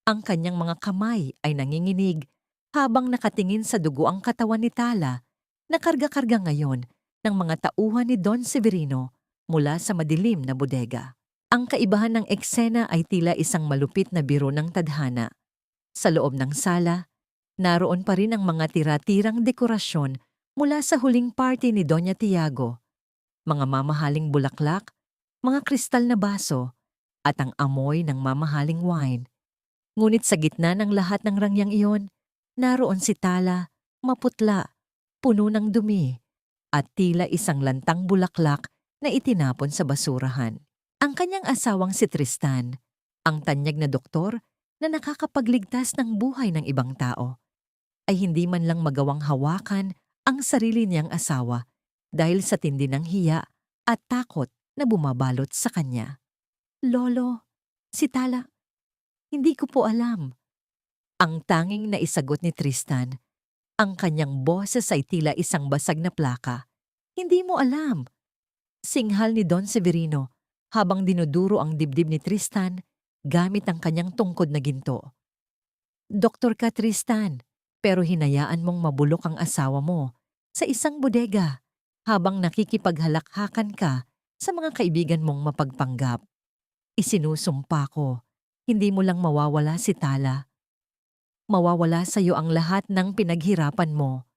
Ang kanyang mga kamay ay nanginginig habang nakatingin sa dugo ang katawan ni Tala na karga-karga ngayon ng mga tauhan ni Don Severino mula sa madilim na bodega. Ang kaibahan ng eksena ay tila isang malupit na biro ng tadhana. Sa loob ng sala, naroon pa rin ang mga tira-tirang dekorasyon mula sa huling party ni Doña Tiago, mga mamahaling bulaklak, mga kristal na baso, at ang amoy ng mamahaling wine. Ngunit sa gitna ng lahat ng rangyang iyon, naroon si Tala, maputla, puno ng dumi, at tila isang lantang bulaklak na itinapon sa basurahan. Ang kanyang asawang si Tristan, ang tanyag na doktor na nakakapagligtas ng buhay ng ibang tao, ay hindi man lang magawang hawakan ang sarili niyang asawa dahil sa tindi ng hiya at takot na bumabalot sa kanya. Lolo, si Tala, hindi ko po alam. Ang tanging naisagot ni Tristan, ang kanyang boses ay tila isang basag na plaka. Hindi mo alam. Singhal ni Don Severino habang dinuduro ang dibdib ni Tristan gamit ang kanyang tungkod na ginto. Doktor ka, Tristan, pero hinayaan mong mabulok ang asawa mo sa isang bodega habang nakikipaghalakhakan ka sa mga kaibigan mong mapagpanggap. Isinusumpa ko, hindi mo lang mawawala si Tala. Mawawala sa iyo ang lahat ng pinaghirapan mo.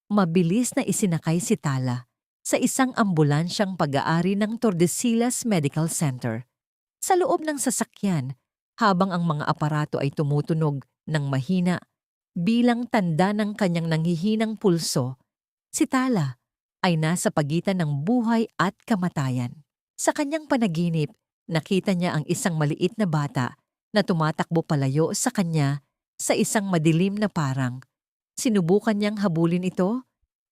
Mabilis na isinakay si Tala sa isang ambulansyang pag-aari ng Tordesillas Medical Center. Sa loob ng sasakyan, habang ang mga aparato ay tumutunog ng mahina, bilang tanda ng kanyang nanghihinang pulso, si Tala ay nasa pagitan ng buhay at kamatayan. Sa kanyang panaginip, nakita niya ang isang maliit na bata na tumatakbo palayo sa kanya sa isang madilim na parang. Sinubukan niyang habulin ito.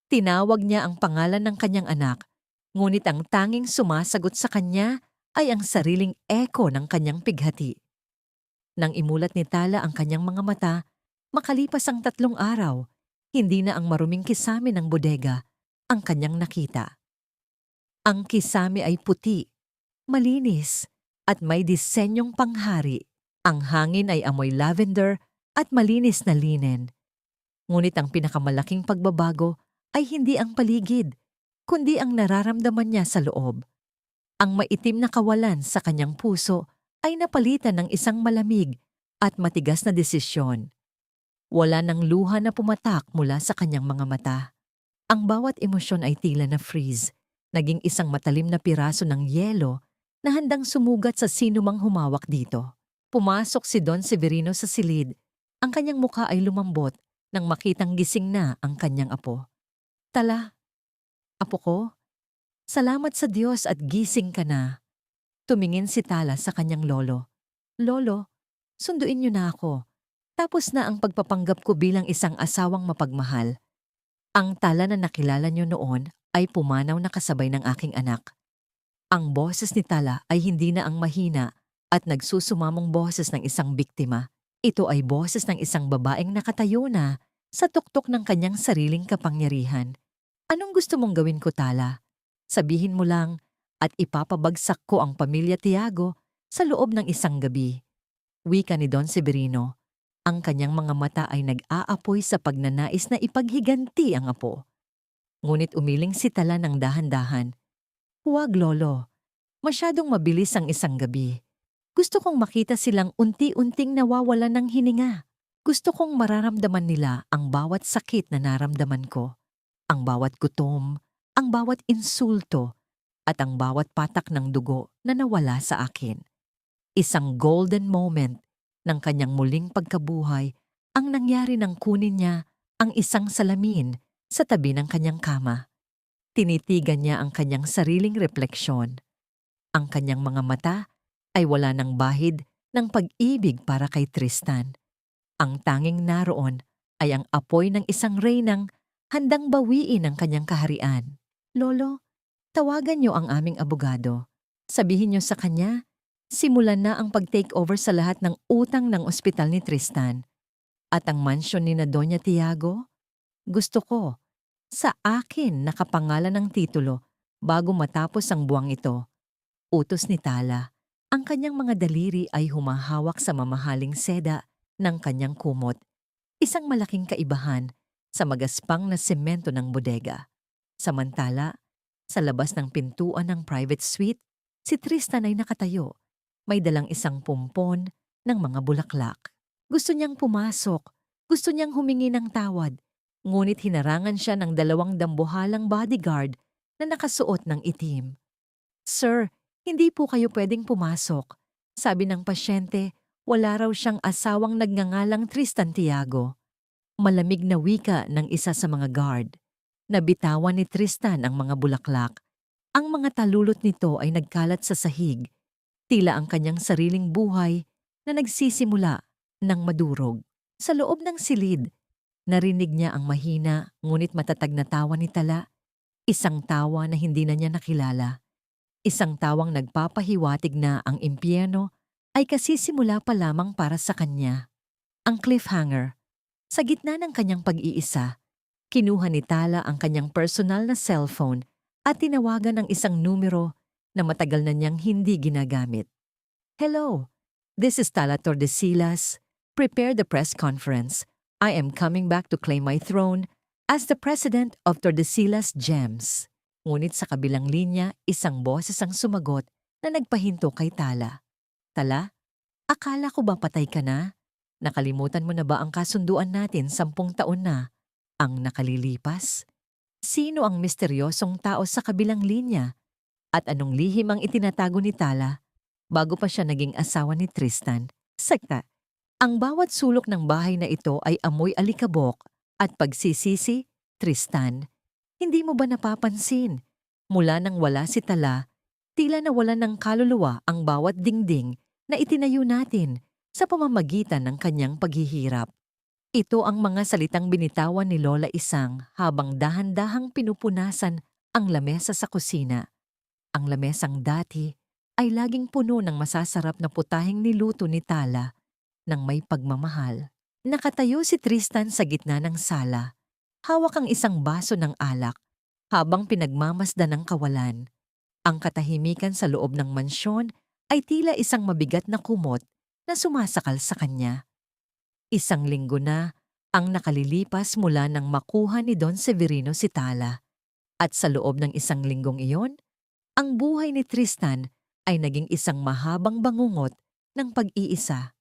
Tinawag niya ang pangalan ng kanyang anak, ngunit ang tanging sumasagot sa kanya ay ang sariling eko ng kanyang pighati. Nang imulat ni Tala ang kanyang mga mata, makalipas ang 3 araw, hindi na ang maruming kisame ng bodega ang kanyang nakita. Ang kisame ay puti, malinis, at may disenyong panghari. Ang hangin ay amoy lavender at malinis na linen. Ngunit ang pinakamalaking pagbabago ay hindi ang paligid, kundi ang nararamdaman niya sa loob. Ang maitim na kawalan sa kanyang puso ay napalitan ng isang malamig at matigas na desisyon. Wala nang luha na pumatak mula sa kanyang mga mata. Ang bawat emosyon ay tila na freeze, naging isang matalim na piraso ng yelo na handang sumugat sa sinumang humawak dito. Pumasok si Don Severino sa silid. Ang kanyang mukha ay lumambot nang makitang gising na ang kanyang apo. Tala, apo ko, salamat sa Diyos at gising ka na. Tumingin si Tala sa kanyang lolo. Lolo, sunduin niyo na ako. Tapos na ang pagpapanggap ko bilang isang asawang mapagmahal. Ang Tala na nakilala niyo noon ay pumanaw na kasabay ng aking anak. Ang boses ni Tala ay hindi na ang mahina at nagsusumamong boses ng isang biktima. Ito ay boses ng isang babaeng nakatayo na sa tuktok ng kanyang sariling kapangyarihan. Anong gusto mong gawin ko, Tala? Sabihin mo lang at ipapabagsak ko ang pamilya Tiago sa loob ng isang gabi. Wika ni Don Severino. Ang kanyang mga mata ay nag-aapoy sa pagnanais na ipaghiganti ang apo. Ngunit umiling si Tala ng dahan-dahan. Huwag, Lolo. Masyadong mabilis ang isang gabi. Gusto kong makita silang unti-unting nawawalan ng hininga. Gusto kong mararamdaman nila ang bawat sakit na naramdaman ko. Ang bawat gutom, ang bawat insulto, at ang bawat patak ng dugo na nawala sa akin. Isang golden moment ng kanyang muling pagkabuhay ang nangyari nang kunin niya ang isang salamin sa tabi ng kanyang kama. Tinitigan niya ang kanyang sariling refleksyon. Ang kanyang mga mata ay wala ng bahid ng pag-ibig para kay Tristan. Ang tanging naroon ay ang apoy ng isang reynang handang bawiin ang kanyang kaharian. Lolo, tawagan niyo ang aming abogado. Sabihin niyo sa kanya, simulan na ang pag-takeover sa lahat ng utang ng ospital ni Tristan. At ang mansyon ni na Doña Tiago, gusto ko, sa akin nakapangalan ng titulo bago matapos ang buwang ito. Utos ni Tala. Ang kanyang mga daliri ay humahawak sa mamahaling seda ng kanyang kumot. Isang malaking kaibahan sa magaspang na semento ng bodega. Samantala, sa labas ng pintuan ng private suite, si Tristan ay nakatayo. May dalang isang pumpon ng mga bulaklak. Gusto niyang pumasok. Gusto niyang humingi ng tawad. Ngunit hinarangan siya ng 2 dambuhalang bodyguard na nakasuot ng itim. Sir, hindi po kayo pwedeng pumasok. Sabi ng pasyente, wala raw siyang asawang nagngangalang Tristan Tiago. Malamig na wika ng isa sa mga guard. Nabitawan ni Tristan ang mga bulaklak. Ang mga talulot nito ay nagkalat sa sahig. Tila ang kanyang sariling buhay na nagsisimula ng madurog. Sa loob ng silid, narinig niya ang mahina ngunit matatag na tawa ni Tala. Isang tawa na hindi na niya nakilala. Isang tawang nagpapahiwatig na ang impyerno ay kasisimula pa lamang para sa kanya. Ang cliffhanger. Sa gitna ng kanyang pag-iisa, kinuha ni Tala ang kanyang personal na cellphone at tinawagan ang isang numero na matagal na niyang hindi ginagamit. Hello, this is Tala Tordesillas. Prepare the press conference. I am coming back to claim my throne as the president of Tordesillas Gems. Ngunit sa kabilang linya, isang boses ang sumagot na nagpahinto kay Tala. Tala, akala ko ba patay ka na? Nakalimutan mo na ba ang kasunduan natin 10 taon na ang nakalilipas? Sino ang misteryosong tao sa kabilang linya? At anong lihim ang itinatago ni Tala bago pa siya naging asawa ni Tristan? Sakta. Ang bawat sulok ng bahay na ito ay amoy alikabok at pagsisisi, Tristan. Hindi mo ba napapansin? Mula nang wala si Tala, tila nawala ng kaluluwa ang bawat dingding na itinayo natin sa pamamagitan ng kanyang paghihirap. Ito ang mga salitang binitawan ni Lola Isang habang dahan-dahang pinupunasan ang lamesa sa kusina. Ang lamesang dati ay laging puno ng masasarap na putahing niluto ni Tala ng may pagmamahal. Nakatayo si Tristan sa gitna ng sala. Hawak ang isang baso ng alak habang pinagmamasdan ng kawalan. Ang katahimikan sa loob ng mansyon ay tila isang mabigat na kumot na sumasakal sa kanya. 1 linggo na ang nakalilipas mula nang makuha ni Don Severino si Tala. At sa loob ng 1 linggong iyon, ang buhay ni Tristan ay naging isang mahabang bangungot ng pag-iisa.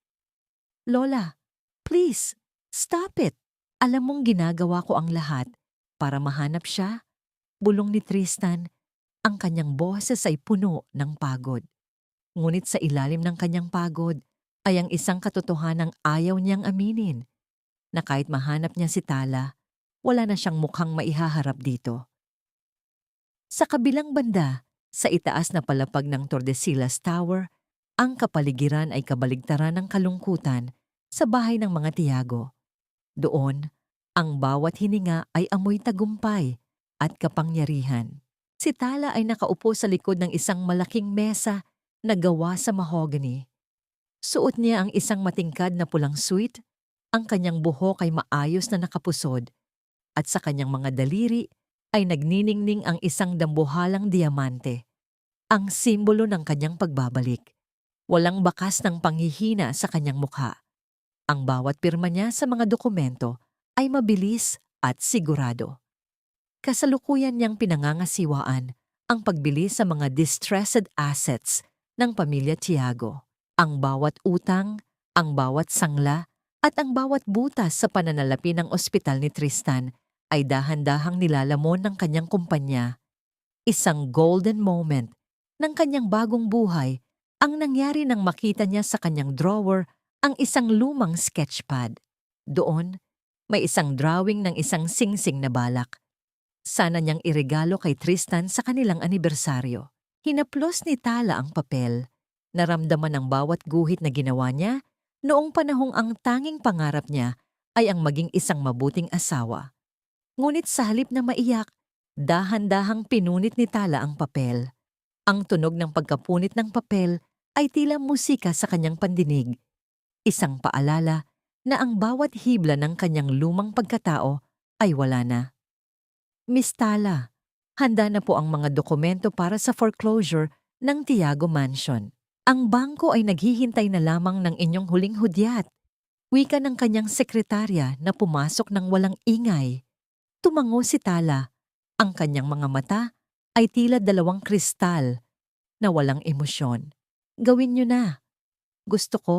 Lola, please, stop it. Alam mong ginagawa ko ang lahat para mahanap siya. Bulong ni Tristan, ang kanyang boses ay puno ng pagod. Ngunit sa ilalim ng kanyang pagod ay ang isang katotohanang ayaw niyang aminin, na kahit mahanap niya si Tala, wala na siyang mukhang maihaharap dito. Sa kabilang banda, sa itaas na palapag ng Tordesillas Tower, ang kapaligiran ay kabaligtaran ng kalungkutan sa bahay ng mga Tiago. Doon, ang bawat hininga ay amoy tagumpay at kapangyarihan. Si Tala ay nakaupo sa likod ng isang malaking mesa na gawa sa mahogany. Suot niya ang isang matingkad na pulang suit, ang kanyang buhok ay maayos na nakapusod, at sa kanyang mga daliri ay nagniningning ang isang dambuhalang diamante, ang simbolo ng kanyang pagbabalik. Walang bakas ng panghihina sa kanyang mukha. Ang bawat pirma niya sa mga dokumento ay mabilis at sigurado. Kasalukuyan niyang pinangangasiwaan ang pagbili sa mga distressed assets ng pamilya Tiago. Ang bawat utang, ang bawat sangla, at ang bawat butas sa pananalapi ng ospital ni Tristan ay dahan-dahang nilalamon ng kanyang kumpanya. Isang golden moment ng kanyang bagong buhay ang nangyari nang makita niya sa kanyang drawer ang isang lumang sketchpad. Doon, may isang drawing ng isang singsing na balak. Sana niyang iregalo kay Tristan sa kanilang anibersaryo. Hinaplos ni Tala ang papel. Naramdaman ang bawat guhit na ginawa niya noong panahong ang tanging pangarap niya ay ang maging isang mabuting asawa. Ngunit sa halip na maiyak, dahan-dahang pinunit ni Tala ang papel. Ang tunog ng pagkapunit ng papel ay tila musika sa kanyang pandinig. Isang paalala na ang bawat hibla ng kanyang lumang pagkatao ay wala na. Miss Tala, handa na po ang mga dokumento para sa foreclosure ng Tiago Mansion. Ang bangko ay naghihintay na lamang ng inyong huling hudyat. Wika ng kanyang sekretarya na pumasok ng walang ingay. Tumango si Tala. Ang kanyang mga mata ay tila dalawang kristal na walang emosyon. Gawin niyo na. Gusto ko,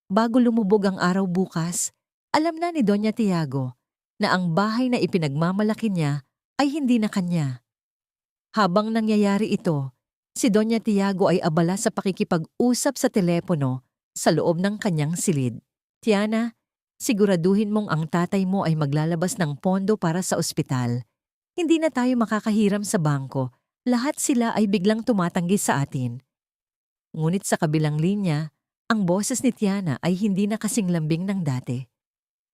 bago lumubog ang araw bukas, alam na ni Doña Tiago na ang bahay na ipinagmamalaki niya ay hindi na kanya. Habang nangyayari ito, si Doña Tiago ay abala sa pakikipag-usap sa telepono sa loob ng kanyang silid. Tiana, siguraduhin mong ang tatay mo ay maglalabas ng pondo para sa ospital. Hindi na tayo makakahiram sa bangko. Lahat sila ay biglang tumatanggi sa atin. Ngunit sa kabilang linya, ang boses ni Tiana ay hindi na kasing lambing ng dati.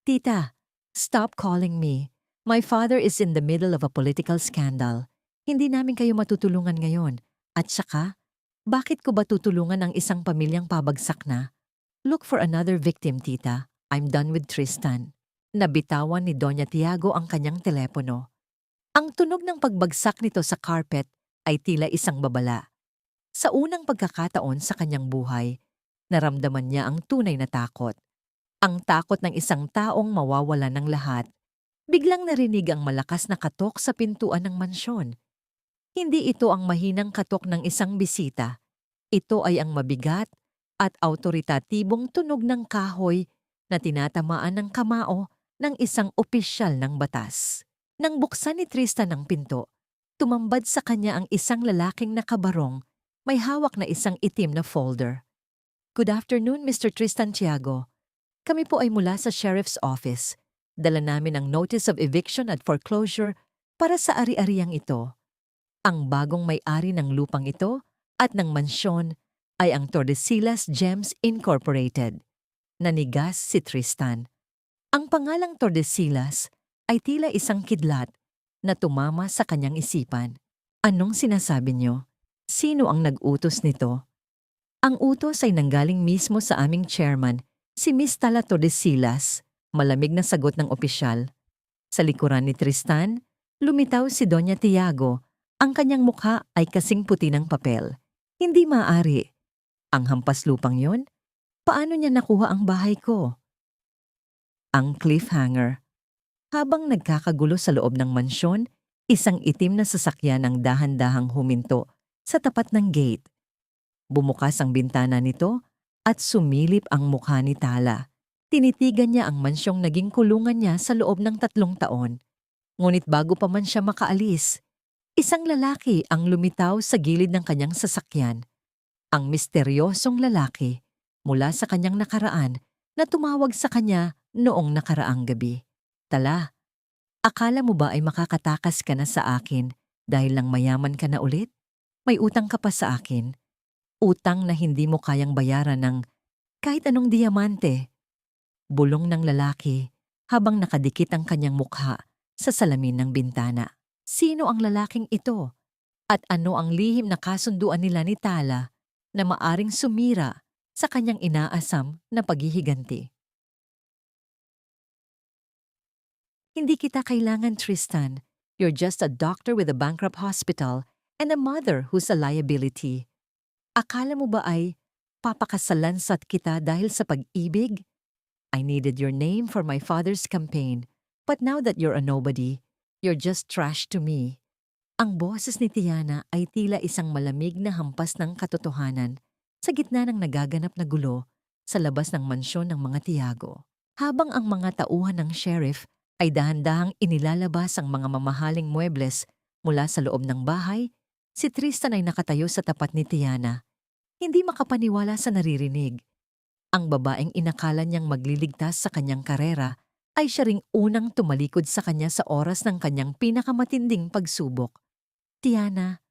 Tita, stop calling me. My father is in the middle of a political scandal. Hindi namin kayo matutulungan ngayon. At saka, bakit ko ba tutulungan ang isang pamilyang pabagsak na? Look for another victim, tita. I'm done with Tristan. Nabitawan ni Doña Tiago ang kanyang telepono. Ang tunog ng pagbagsak nito sa carpet ay tila isang babala. Sa unang pagkakataon sa kanyang buhay, naramdaman niya ang tunay na takot. Ang takot ng isang taong mawawala ng lahat. Biglang narinig ang malakas na katok sa pintuan ng mansyon. Hindi ito ang mahinang katok ng isang bisita. Ito ay ang mabigat at awtoritatibong tunog ng kahoy na tinatamaan ng kamao ng isang opisyal ng batas. Nang buksan ni Tristan ang pinto, tumambad sa kanya ang isang lalaking nakabarong, may hawak na isang itim na folder. Good afternoon, Mr. Tristan Tiago. Kami po ay mula sa Sheriff's Office. Dala namin ang Notice of Eviction at Foreclosure para sa ari-ariang ito. Ang bagong may-ari ng lupang ito at ng mansyon ay ang Tordesillas Gems Incorporated. Nanigas si Tristan. Ang pangalang Tordesillas ay tila isang kidlat na tumama sa kanyang isipan. Anong sinasabi niyo? Sino ang nag-utos nito? Ang utos ay nanggaling mismo sa aming chairman, si Miss Tala Tordesillas. Malamig na sagot ng opisyal. Sa likuran ni Tristan, lumitaw si Doña Tiago. Ang kanyang mukha ay kasing puti ng papel. Hindi maaari. Ang hampas lupang yon? Paano niya nakuha ang bahay ko? Ang cliffhanger. Habang nagkakagulo sa loob ng mansyon, isang itim na sasakyan ang dahan-dahang huminto sa tapat ng gate. Bumukas ang bintana nito at sumilip ang mukha ni Tala. Tinitigan niya ang mansyong naging kulungan niya sa loob ng 3 taon. Ngunit bago pa man siya makaalis, isang lalaki ang lumitaw sa gilid ng kanyang sasakyan. Ang misteryosong lalaki mula sa kanyang nakaraan na tumawag sa kanya noong nakaraang gabi. Tala, akala mo ba ay makakatakas ka na sa akin dahil lang mayaman ka na ulit? May utang ka pa sa akin. Utang na hindi mo kayang bayaran ng kahit anong diamante. Bulong ng lalaki habang nakadikit ang kanyang mukha sa salamin ng bintana. Sino ang lalaking ito? At ano ang lihim na kasunduan nila ni Tala na maaring sumira sa kanyang inaasam na paghihiganti. Hindi kita kailangan, Tristan. You're just a doctor with a bankrupt hospital and a mother who's a liability. Akala mo ba ay papakasalan kita dahil sa pag-ibig? I needed your name for my father's campaign, but now that you're a nobody, you're just trash to me. Ang boses ni Tiana ay tila isang malamig na hampas ng katotohanan sa gitna ng nagaganap na gulo sa labas ng mansyon ng mga Tiago. Habang ang mga tauhan ng sheriff ay dahan-dahang inilalabas ang mga mamahaling muebles mula sa loob ng bahay, si Tristan ay nakatayo sa tapat ni Tiana. Hindi makapaniwala sa naririnig. Ang babaeng inakala niyang magliligtas sa kanyang karera ay siya ring unang tumalikod sa kanya sa oras ng kanyang pinakamatinding pagsubok. Tiana,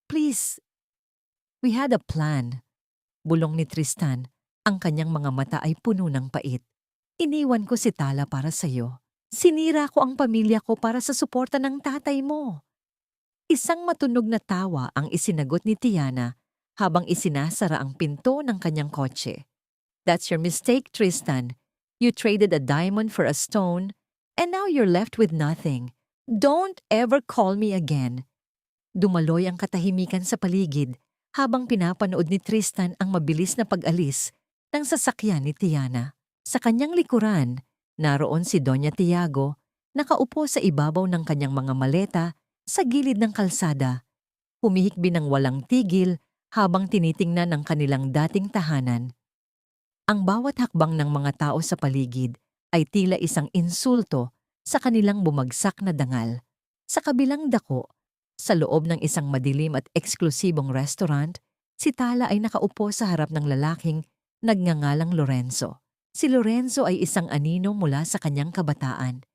please. We had a plan. Bulong ni Tristan, ang kanyang mga mata ay puno ng pait. Iniwan ko si Tala para sa'yo. Sinira ko ang pamilya ko para sa suporta ng tatay mo. Isang matunog na tawa ang isinagot ni Tiana habang isinasara ang pinto ng kanyang kotse. That's your mistake, Tristan. You traded a diamond for a stone and now you're left with nothing. Don't ever call me again. Dumaloy ang katahimikan sa paligid habang pinapanood ni Tristan ang mabilis na pag-alis ng sasakyan ni Tiana. Sa kanyang likuran, naroon si Doña Tiago, nakaupo sa ibabaw ng kanyang mga maleta sa gilid ng kalsada, humihikbi ng walang tigil habang tinitingnan ang kanilang dating tahanan. Ang bawat hakbang ng mga tao sa paligid ay tila isang insulto sa kanilang bumagsak na dangal. Sa kabilang dako, sa loob ng isang madilim at eksklusibong restaurant, si Tala ay nakaupo sa harap ng lalaking nagngangalang Lorenzo. Si Lorenzo ay isang anino mula sa kanyang kabataan.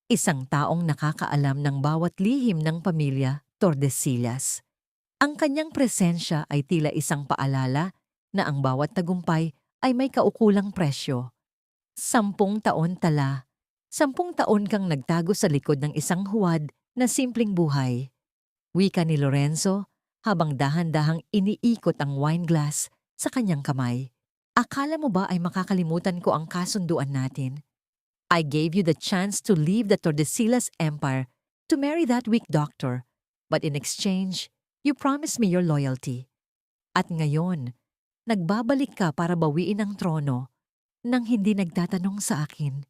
Isang taong nakakaalam ng bawat lihim ng pamilya Tordesillas. Ang kanyang presensya ay tila isang paalala na ang bawat tagumpay ay may kaukulang presyo. 10 taon, Tala. 10 taon kang nagtago sa likod ng isang huwad na simpleng buhay. Wika ni Lorenzo habang dahan-dahang iniikot ang wine glass sa kanyang kamay. Akala mo ba ay makakalimutan ko ang kasunduan natin? I gave you the chance to leave the Tordesillas Empire to marry that weak doctor, but in exchange, you promised me your loyalty. At ngayon, nagbabalik ka para bawiin ang trono nang hindi nagtatanong sa akin.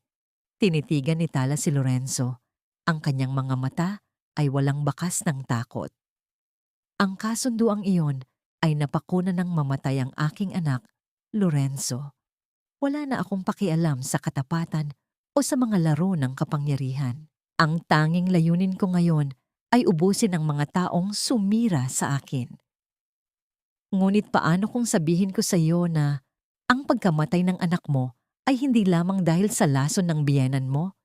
Tinitigan ni Tala si Lorenzo. Ang kanyang mga mata ay walang bakas ng takot. Ang kasunduang iyon ay napakuna ng mamatay ang aking anak, Lorenzo. Wala na akong pakialam sa katapatan o sa mga laro ng kapangyarihan. Ang tanging layunin ko ngayon ay ubusin ang mga taong sumira sa akin. Ngunit paano kung sabihin ko sa iyo na ang pagkamatay ng anak mo ay hindi lamang dahil sa lason ng biyenan mo?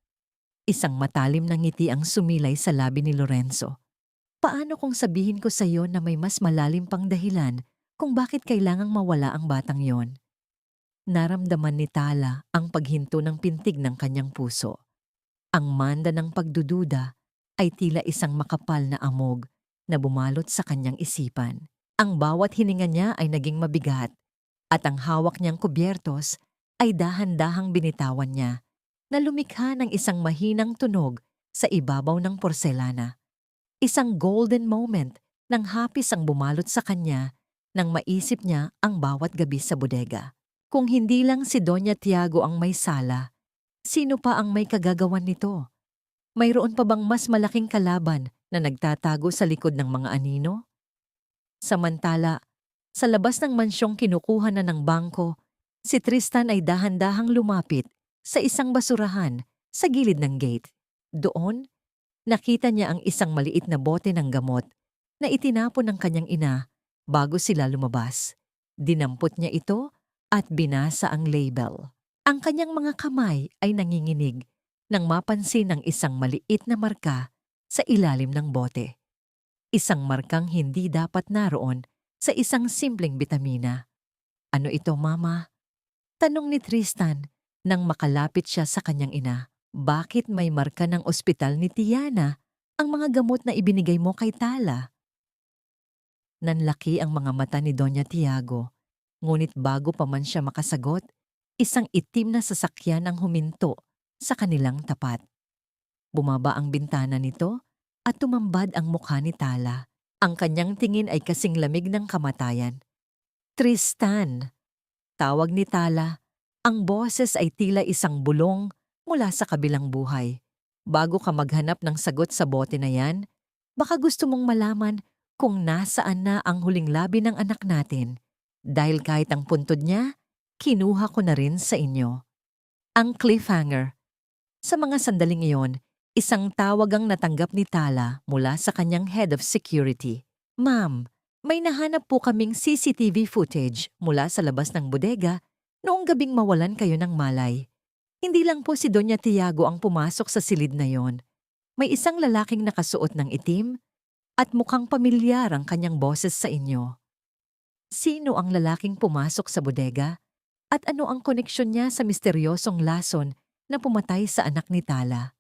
Isang matalim na ngiti ang sumilay sa labi ni Lorenzo. Paano kung sabihin ko sa iyo na may mas malalim pang dahilan kung bakit kailangang mawala ang batang yon? Naramdaman ni Tala ang paghinto ng pintig ng kanyang puso. Ang manda ng pagdududa ay tila isang makapal na amog na bumalot sa kanyang isipan. Ang bawat hininga niya ay naging mabigat at ang hawak niyang kubyertos ay dahan-dahang binitawan niya na lumikha ng isang mahinang tunog sa ibabaw ng porselana. Isang golden moment ng hapis ang bumalot sa kanya nang maisip niya ang bawat gabi sa bodega. Kung hindi lang si Doña Tiago ang may sala, sino pa ang may kagagawan nito? Mayroon pa bang mas malaking kalaban na nagtatago sa likod ng mga anino? Samantala, sa labas ng mansyong kinukuha na ng bangko, si Tristan ay dahan-dahang lumapit sa isang basurahan sa gilid ng gate. Doon, nakita niya ang isang maliit na bote ng gamot na itinapon ng kanyang ina bago sila lumabas. Dinampot niya ito at binasa ang label. Ang kanyang mga kamay ay nanginginig nang mapansin ang isang maliit na marka sa ilalim ng bote. Isang markang hindi dapat naroon sa isang simpleng bitamina. Ano ito, Mama? Tanong ni Tristan nang makalapit siya sa kanyang ina. Bakit may marka ng ospital ni Tiana ang mga gamot na ibinigay mo kay Tala? Nanlaki ang mga mata ni Doña Tiago, ngunit bago pa man siya makasagot, isang itim na sasakyan ang huminto sa kanilang tapat. Bumaba ang bintana nito at tumambad ang mukha ni Tala. Ang kanyang tingin ay kasing lamig ng kamatayan. Tristan! Tawag ni Tala. Ang boses ay tila isang bulong mula sa kabilang buhay. Bago ka maghanap ng sagot sa bote na yan, baka gusto mong malaman kung nasaan na ang huling labi ng anak natin. Dahil kahit ang puntod niya, kinuha ko na rin sa inyo. Ang cliffhanger. Sa mga sandaling iyon, isang tawag ang natanggap ni Tala mula sa kanyang head of security. Ma'am, may nahanap po kaming CCTV footage mula sa labas ng bodega noong gabing mawalan kayo ng malay. Hindi lang po si Doña Tiago ang pumasok sa silid na yon. May isang lalaking nakasuot ng itim at mukhang pamilyar ang kanyang boses sa inyo. Sino ang lalaking pumasok sa bodega? At ano ang koneksyon niya sa misteryosong lason na pumatay sa anak ni Tala?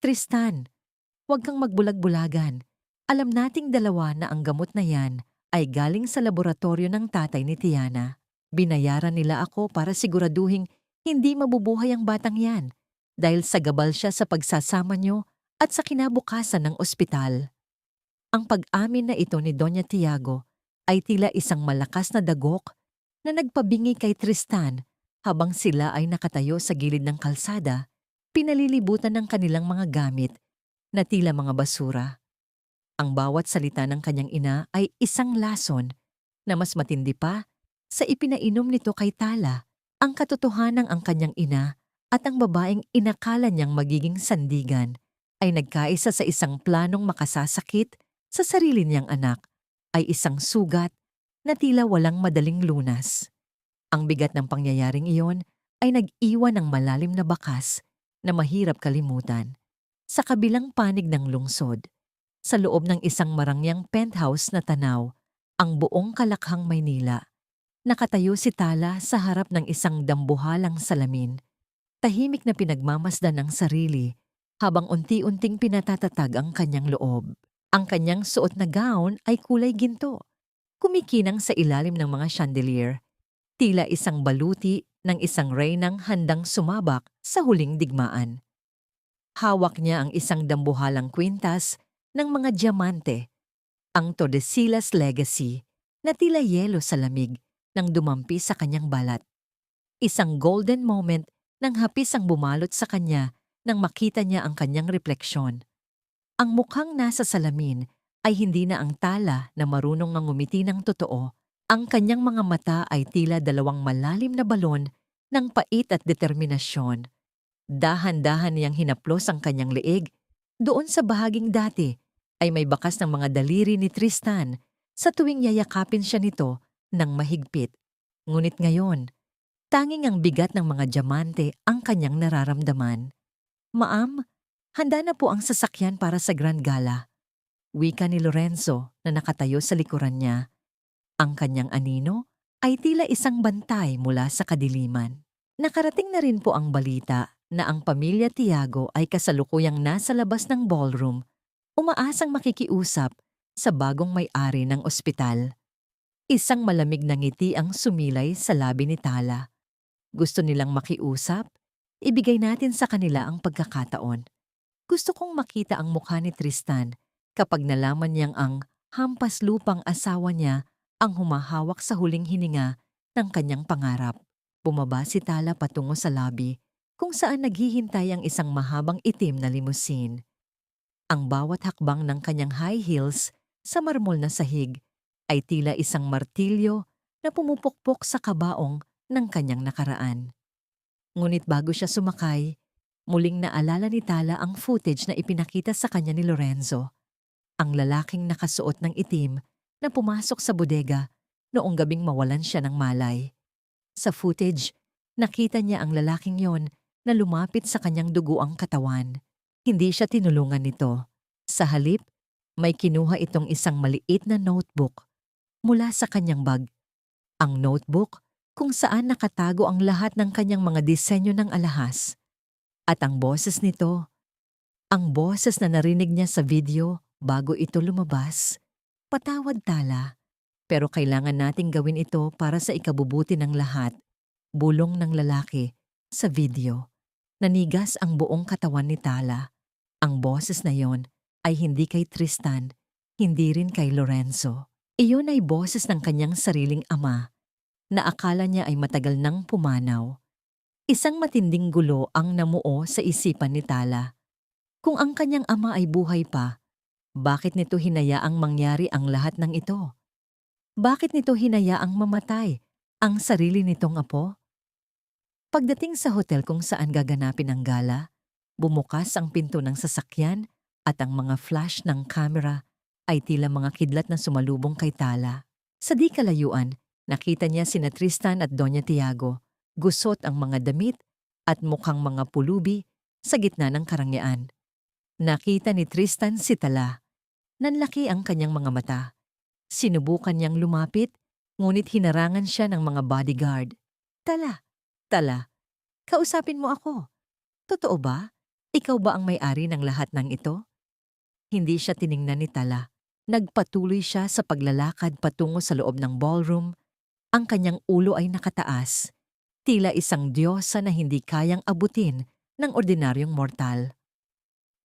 Tristan, huwag kang magbulag-bulagan. Alam nating dalawa na ang gamot na yan ay galing sa laboratorio ng tatay ni Tiana. Binayaran nila ako para siguraduhing hindi mabubuhay ang batang yan dahil sa gabal siya sa pagsasama nyo at sa kinabukasan ng ospital. Ang pag-amin na ito ni Doña Tiago ay tila isang malakas na dagok na nagpabingi kay Tristan habang sila ay nakatayo sa gilid ng kalsada, pinalilibutan ng kanilang mga gamit na tila mga basura. Ang bawat salita ng kanyang ina ay isang lason na mas matindi pa sa ipinainom nito kay Tala, ang katotohanang ang kanyang ina at ang babaeng inakala niyang magiging sandigan ay nagkaisa sa isang planong makasasakit sa sarili niyang anak ay isang sugat na tila walang madaling lunas. Ang bigat ng pangyayaring iyon ay nag-iwan ng malalim na bakas na mahirap kalimutan. Sa kabilang panig ng lungsod, sa loob ng isang marangyang penthouse na tanaw, ang buong Kalakhang Maynila, nakatayo si Tala sa harap ng isang dambuhalang salamin. Tahimik na pinagmamasdan ng sarili habang unti-unting pinatatatag ang kanyang loob. Ang kanyang suot na gown ay kulay ginto, kumikinang sa ilalim ng mga chandelier, tila isang baluti ng isang reynang handang sumabak sa huling digmaan. Hawak niya ang isang dambuhalang kwintas ng mga diamante, ang Tordesillas Legacy na tila yelo sa lamig nang dumampi sa kanyang balat. Isang golden moment nang hapis ang bumalot sa kanya nang makita niya ang kanyang refleksyon. Ang mukhang nasa salamin ay hindi na ang Tala na marunong ng ngumiti ng totoo. Ang kanyang mga mata ay tila dalawang malalim na balon ng pait at determinasyon. Dahan-dahan niyang hinaplos ang kanyang leeg. Doon sa bahaging dati ay may bakas ng mga daliri ni Tristan sa tuwing yayakapin siya nito ng mahigpit. Ngunit ngayon, tanging ang bigat ng mga diamante ang kanyang nararamdaman. Ma'am, handa na po ang sasakyan para sa Grand Gala. Wika ni Lorenzo na nakatayo sa likuran niya. Ang kanyang anino ay tila isang bantay mula sa kadiliman. Nakarating na rin po ang balita na ang pamilya Tiago ay kasalukuyang nasa labas ng ballroom, umaasang makikiusap sa bagong may-ari ng ospital. Isang malamig na ngiti ang sumilay sa labi ni Tala. Gusto nilang makiusap? Ibigay natin sa kanila ang pagkakataon. Gusto kong makita ang mukha ni Tristan kapag nalaman niyang ang hampas lupang asawa niya ang humahawak sa huling hininga ng kanyang pangarap. Bumaba si Tala patungo sa lobby kung saan naghihintay ang isang mahabang itim na limousine. Ang bawat hakbang ng kanyang high heels sa marmol na sahig ay tila isang martilyo na pumupukpok sa kabaong ng kanyang nakaraan. Ngunit bago siya sumakay, muling naalala ni Tala ang footage na ipinakita sa kanya ni Lorenzo, ang lalaking nakasuot ng itim na pumasok sa bodega noong gabing mawalan siya ng malay. Sa footage, nakita niya ang lalaking yon na lumapit sa kanyang duguang katawan. Hindi siya tinulungan nito. Sa halip, may kinuha itong isang maliit na notebook mula sa kanyang bag. Ang notebook kung saan nakatago ang lahat ng kanyang mga disenyo ng alahas. At ang boses nito, ang boses na narinig niya sa video bago ito lumabas, "Patawad Tala, Pero kailangan nating gawin ito para sa ikabubuti ng lahat. Bulong ng lalaki sa video. Nanigas ang buong katawan ni Tala. Ang boses na yon ay hindi kay Tristan, hindi rin kay Lorenzo. Iyon ay boses ng kanyang sariling ama na akala niya ay matagal nang pumanaw. Isang matinding gulo ang namuo sa isipan ni Tala. Kung ang kanyang ama ay buhay pa, bakit nito hinayaang mangyari ang lahat ng ito? Bakit nito hinayaang mamatay ang sarili nitong apo? Pagdating sa hotel kung saan gaganapin ang gala, bumukas ang pinto ng sasakyan at ang mga flash ng kamera ay tila mga kidlat na sumalubong kay Tala. Sa di kalayuan, nakita niya sina Tristan at Doña Tiago, gusot ang mga damit at mukhang mga pulubi sa gitna ng karangyaan. Nakita ni Tristan si Tala. Nanlaki ang kanyang mga mata. Sinubukan niyang lumapit, ngunit hinarangan siya ng mga bodyguard. Tala, kausapin mo ako. Totoo ba? Ikaw ba ang may-ari ng lahat ng ito? Hindi siya tiningnan ni Tala. Nagpatuloy siya sa paglalakad patungo sa loob ng ballroom. Ang kanyang ulo ay nakataas. Tila isang diyosa na hindi kayang abutin ng ordinaryong mortal.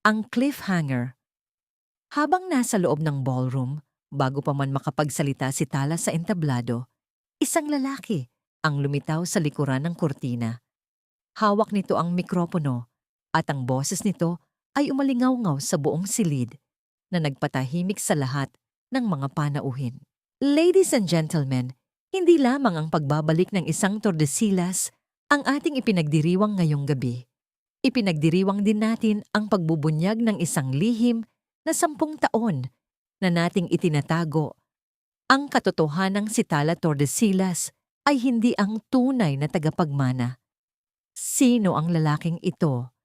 Ang cliffhanger. Habang nasa loob ng ballroom, bago pa man makapagsalita si Tala sa entablado, isang lalaki ang lumitaw sa likuran ng kurtina. Hawak nito ang mikropono at ang boses nito ay umalingaw-ngaw sa buong silid na nagpatahimik sa lahat ng mga panauhin. Ladies and gentlemen, hindi lamang ang pagbabalik ng isang Tordesillas ang ating ipinagdiriwang ngayong gabi. Ipinagdiriwang din natin ang pagbubunyag ng isang lihim na 10 taon na nating itinatago. Ang katotohanang si Tala Tordesillas ay hindi ang tunay na tagapagmana. Sino ang lalaking ito?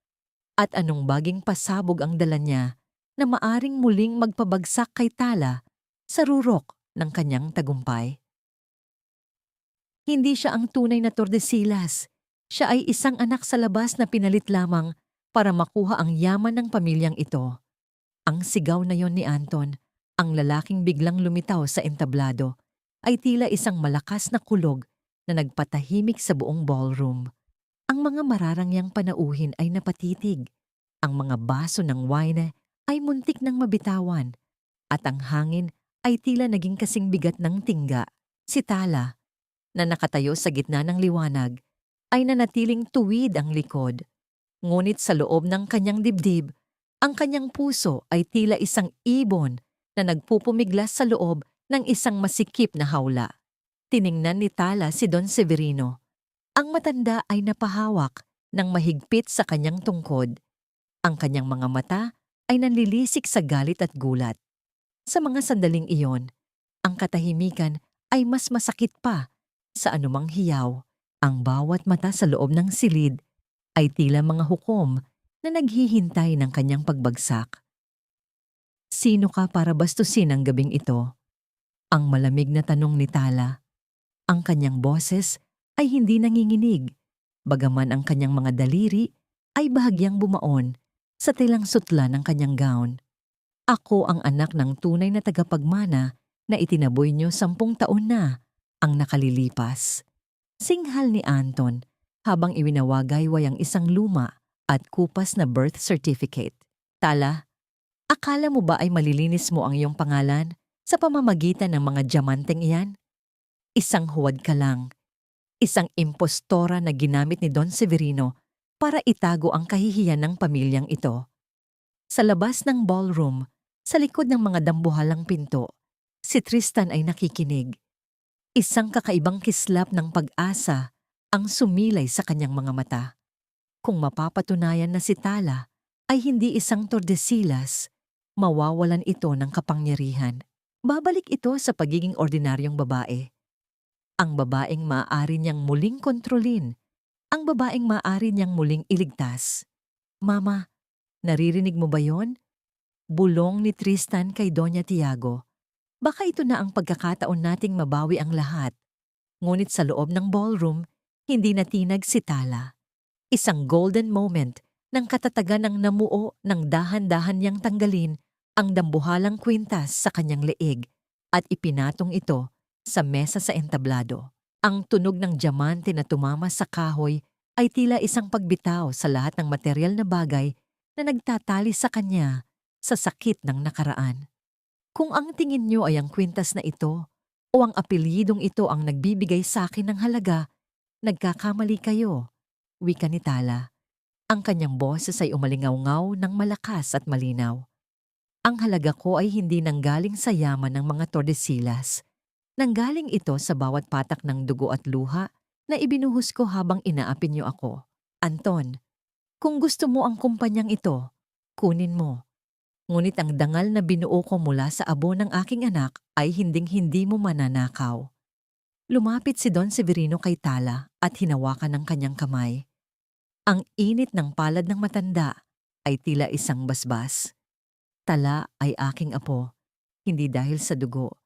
At anong baging pasabog ang dala niya na maaring muling magpabagsak kay Tala sa rurok ng kanyang tagumpay? Hindi siya ang tunay na Tordesillas. Siya ay isang anak sa labas na pinalit lamang para makuha ang yaman ng pamilyang ito. Ang sigaw na yon ni Anton, ang lalaking biglang lumitaw sa entablado, ay tila isang malakas na kulog na nagpatahimik sa buong ballroom. Ang mga mararangyang panauhin ay napatitig. Ang mga baso ng wine ay muntik ng mabitawan. At ang hangin ay tila naging kasing bigat ng tingga. Si Tala, na nakatayo sa gitna ng liwanag, ay nanatiling tuwid ang likod. Ngunit sa loob ng kanyang dibdib, ang kanyang puso ay tila isang ibon na nagpupumiglas sa loob ng isang masikip na hawla. Tiningnan ni Tala si Don Severino. Ang matanda ay napahawak ng mahigpit sa kanyang tungkod. Ang kanyang mga mata ay nanlilisik sa galit at gulat. Sa mga sandaling iyon, ang katahimikan ay mas masakit pa sa anumang hiyaw. Ang bawat mata sa loob ng silid ay tila mga hukom na naghihintay ng kanyang pagbagsak. Sino ka para bastusin ang gabing ito? Ang malamig na tanong ni Tala. Ang kanyang boses ay hindi nanginginig, bagaman ang kanyang mga daliri ay bahagyang bumaon sa tilang sutla ng kanyang gown. Ako ang anak ng tunay na tagapagmana na itinaboy niyo 10 taon na ang nakalilipas. Singhal ni Anton habang iwinawagayway ang isang luma at kupas na birth certificate. Tala, akala mo ba ay malilinis mo ang iyong pangalan sa pamamagitan ng mga diamanteng iyan? Isang huwad ka lang. Isang impostora na ginamit ni Don Severino para itago ang kahihiyan ng pamilyang ito. Sa labas ng ballroom, sa likod ng mga dambuhalang pinto, si Tristan ay nakikinig. Isang kakaibang kislap ng pag-asa ang sumilay sa kanyang mga mata. Kung mapapatunayan na si Tala ay hindi isang Tordesillas, mawawalan ito ng kapangyarihan. Babalik ito sa pagiging ordinaryong babae. Ang babaeng maaari niyang muling kontrolin. Ang babaeng maaari niyang muling iligtas. Mama, naririnig mo ba yon? Bulong ni Tristan kay Doña Tiago. Baka ito na ang pagkakataon nating mabawi ang lahat. Ngunit sa loob ng ballroom, hindi natinag si Tala. Isang golden moment ng katatagan ng namuo ng dahan-dahan niyang tanggalin ang dambuhalang kwintas sa kanyang leeg at ipinatong ito Sa mesa sa entablado, ang tunog ng diamante na tumama sa kahoy ay tila isang pagbitaw sa lahat ng materyal na bagay na nagtatali sa kanya sa sakit ng nakaraan. Kung ang tingin niyo ay ang kwintas na ito o ang apelyidong ito ang nagbibigay sa akin ng halaga, nagkakamali kayo, wika ni Tala. Ang kanyang boses ay umalingaw-ngaw ng malakas at malinaw. Ang halaga ko ay hindi nanggaling sa yaman ng mga Tordesillas. Nanggaling ito sa bawat patak ng dugo at luha na ibinuhos ko habang inaapin niyo ako. Anton, kung gusto mo ang kumpanyang ito, kunin mo. Ngunit ang dangal na binuo ko mula sa abo ng aking anak ay hinding-hindi mo mananakaw. Lumapit si Don Severino kay Tala at hinawakan ng kanyang kamay. Ang init ng palad ng matanda ay tila isang basbas. Tala ay aking apo, hindi dahil sa dugo,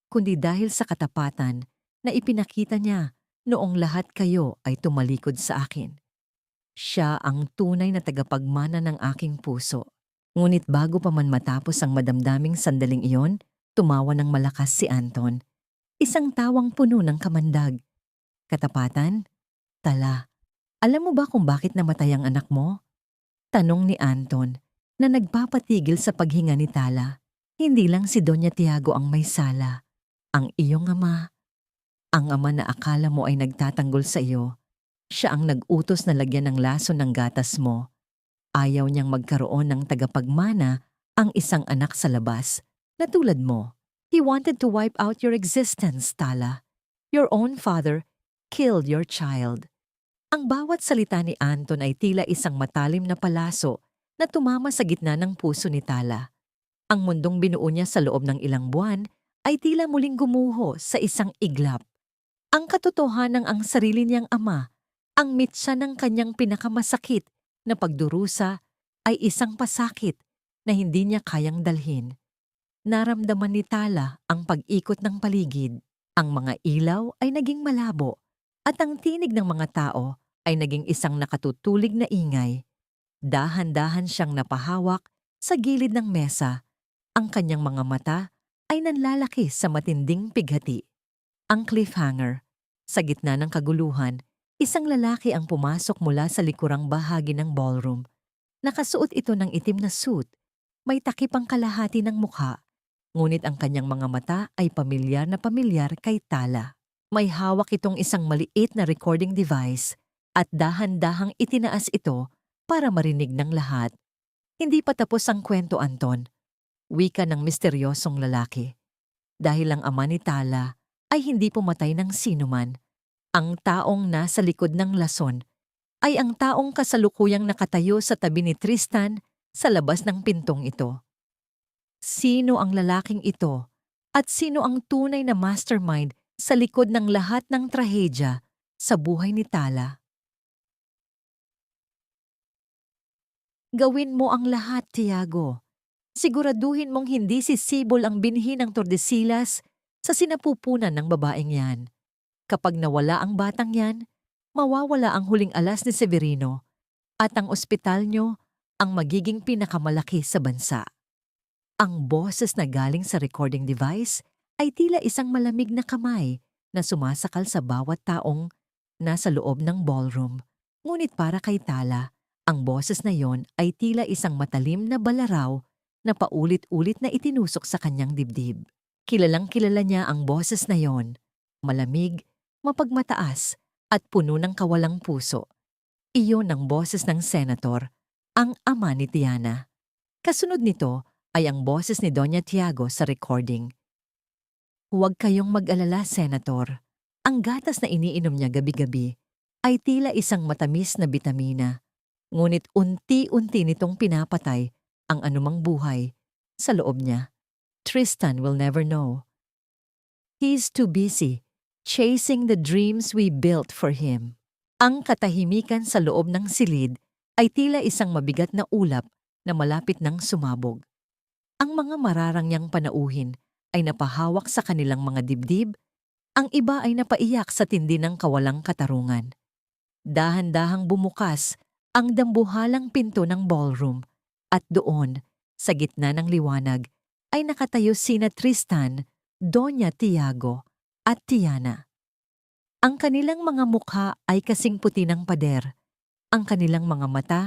kundi dahil sa katapatan na ipinakita niya noong lahat kayo ay tumalikod sa akin. Siya ang tunay na tagapagmana ng aking puso. Ngunit bago pa man matapos ang madamdaming sandaling iyon, tumawa ng malakas si Anton. Isang tawang puno ng kamandag. Katapatan? Tala, alam mo ba kung bakit namatay ang anak mo? Tanong ni Anton na nagpapatigil sa paghinga ni Tala. Hindi lang si Doña Tiago ang may sala. Ang iyong ama. Ang ama na akala mo ay nagtatanggol sa iyo. Siya ang nag-utos na lagyan ng lason ng gatas mo. Ayaw niyang magkaroon ng tagapagmana ang isang anak sa labas, na tulad mo. He wanted to wipe out your existence, Tala. Your own father killed your child. Ang bawat salita ni Anton ay tila isang matalim na palaso na tumama sa gitna ng puso ni Tala. Ang mundong binuo niya sa loob ng ilang buwan ay tila muling gumuho sa isang iglap. Ang katotohanang ang sarili niyang ama, ang mitsa ng kanyang pinakamasakit na pagdurusa ay isang pasakit na hindi niya kayang dalhin. Naramdaman ni Tala ang pag-ikot ng paligid. Ang mga ilaw ay naging malabo at ang tinig ng mga tao ay naging isang nakatutulig na ingay. Dahan-dahan siyang napahawak sa gilid ng mesa. Ang kanyang mga mata ay nanlalaki sa matinding pighati. Ang cliffhanger. Sa gitna ng kaguluhan, isang lalaki ang pumasok mula sa likurang bahagi ng ballroom. Nakasuot ito ng itim na suit. May takip ang kalahati ng mukha. Ngunit ang kanyang mga mata ay pamilyar na pamilyar kay Tala. May hawak itong isang maliit na recording device at dahan-dahang itinaas ito para marinig ng lahat. Hindi pa tapos ang kwento, Anton. Wika ng misteryosong lalaki. Dahil ang ama ni Tala ay hindi pumatay ng sinuman. Ang taong nasa likod ng lason ay ang taong kasalukuyang nakatayo sa tabi ni Tristan sa labas ng pintong ito. Sino ang lalaking ito at sino ang tunay na mastermind sa likod ng lahat ng trahedya sa buhay ni Tala? Gawin mo ang lahat, Tiago. Siguraduhin mong hindi sisibol ang binhi ng Tordesillas sa sinapupunan ng babaeng yan. Kapag nawala ang batang yan, mawawala ang huling alas ni Severino at ang ospital nyo ang magiging pinakamalaki sa bansa. Ang boses na galing sa recording device ay tila isang malamig na kamay na sumasakal sa bawat taong nasa loob ng ballroom. Ngunit para kay Tala, ang boses na yon ay tila isang matalim na balaraw na paulit-ulit na itinusok sa kanyang dibdib. Kilalang-kilala niya ang boses na yon, malamig, mapagmataas, at puno ng kawalang puso. Iyon ang boses ng senator, ang ama ni Tiana. Kasunod nito ay ang boses ni Doña Tiago sa recording. Huwag kayong mag-alala, Senator. Ang gatas na iniinom niya gabi-gabi ay tila isang matamis na bitamina. Ngunit unti-unti nitong pinapatay ang anumang buhay sa loob niya. Tristan will never know. He's too busy chasing the dreams we built for him. Ang katahimikan sa loob ng silid ay tila isang mabigat na ulap na malapit ng sumabog. Ang mga mararangyang panauhin ay napahawak sa kanilang mga dibdib, ang iba ay napaiyak sa tindi ng kawalang katarungan. Dahan-dahang bumukas ang dambuhalang pinto ng ballroom at doon, sa gitna ng liwanag, ay nakatayo sina Tristan, Doña Tiago, at Tiana. Ang kanilang mga mukha ay kasing puti ng pader. Ang kanilang mga mata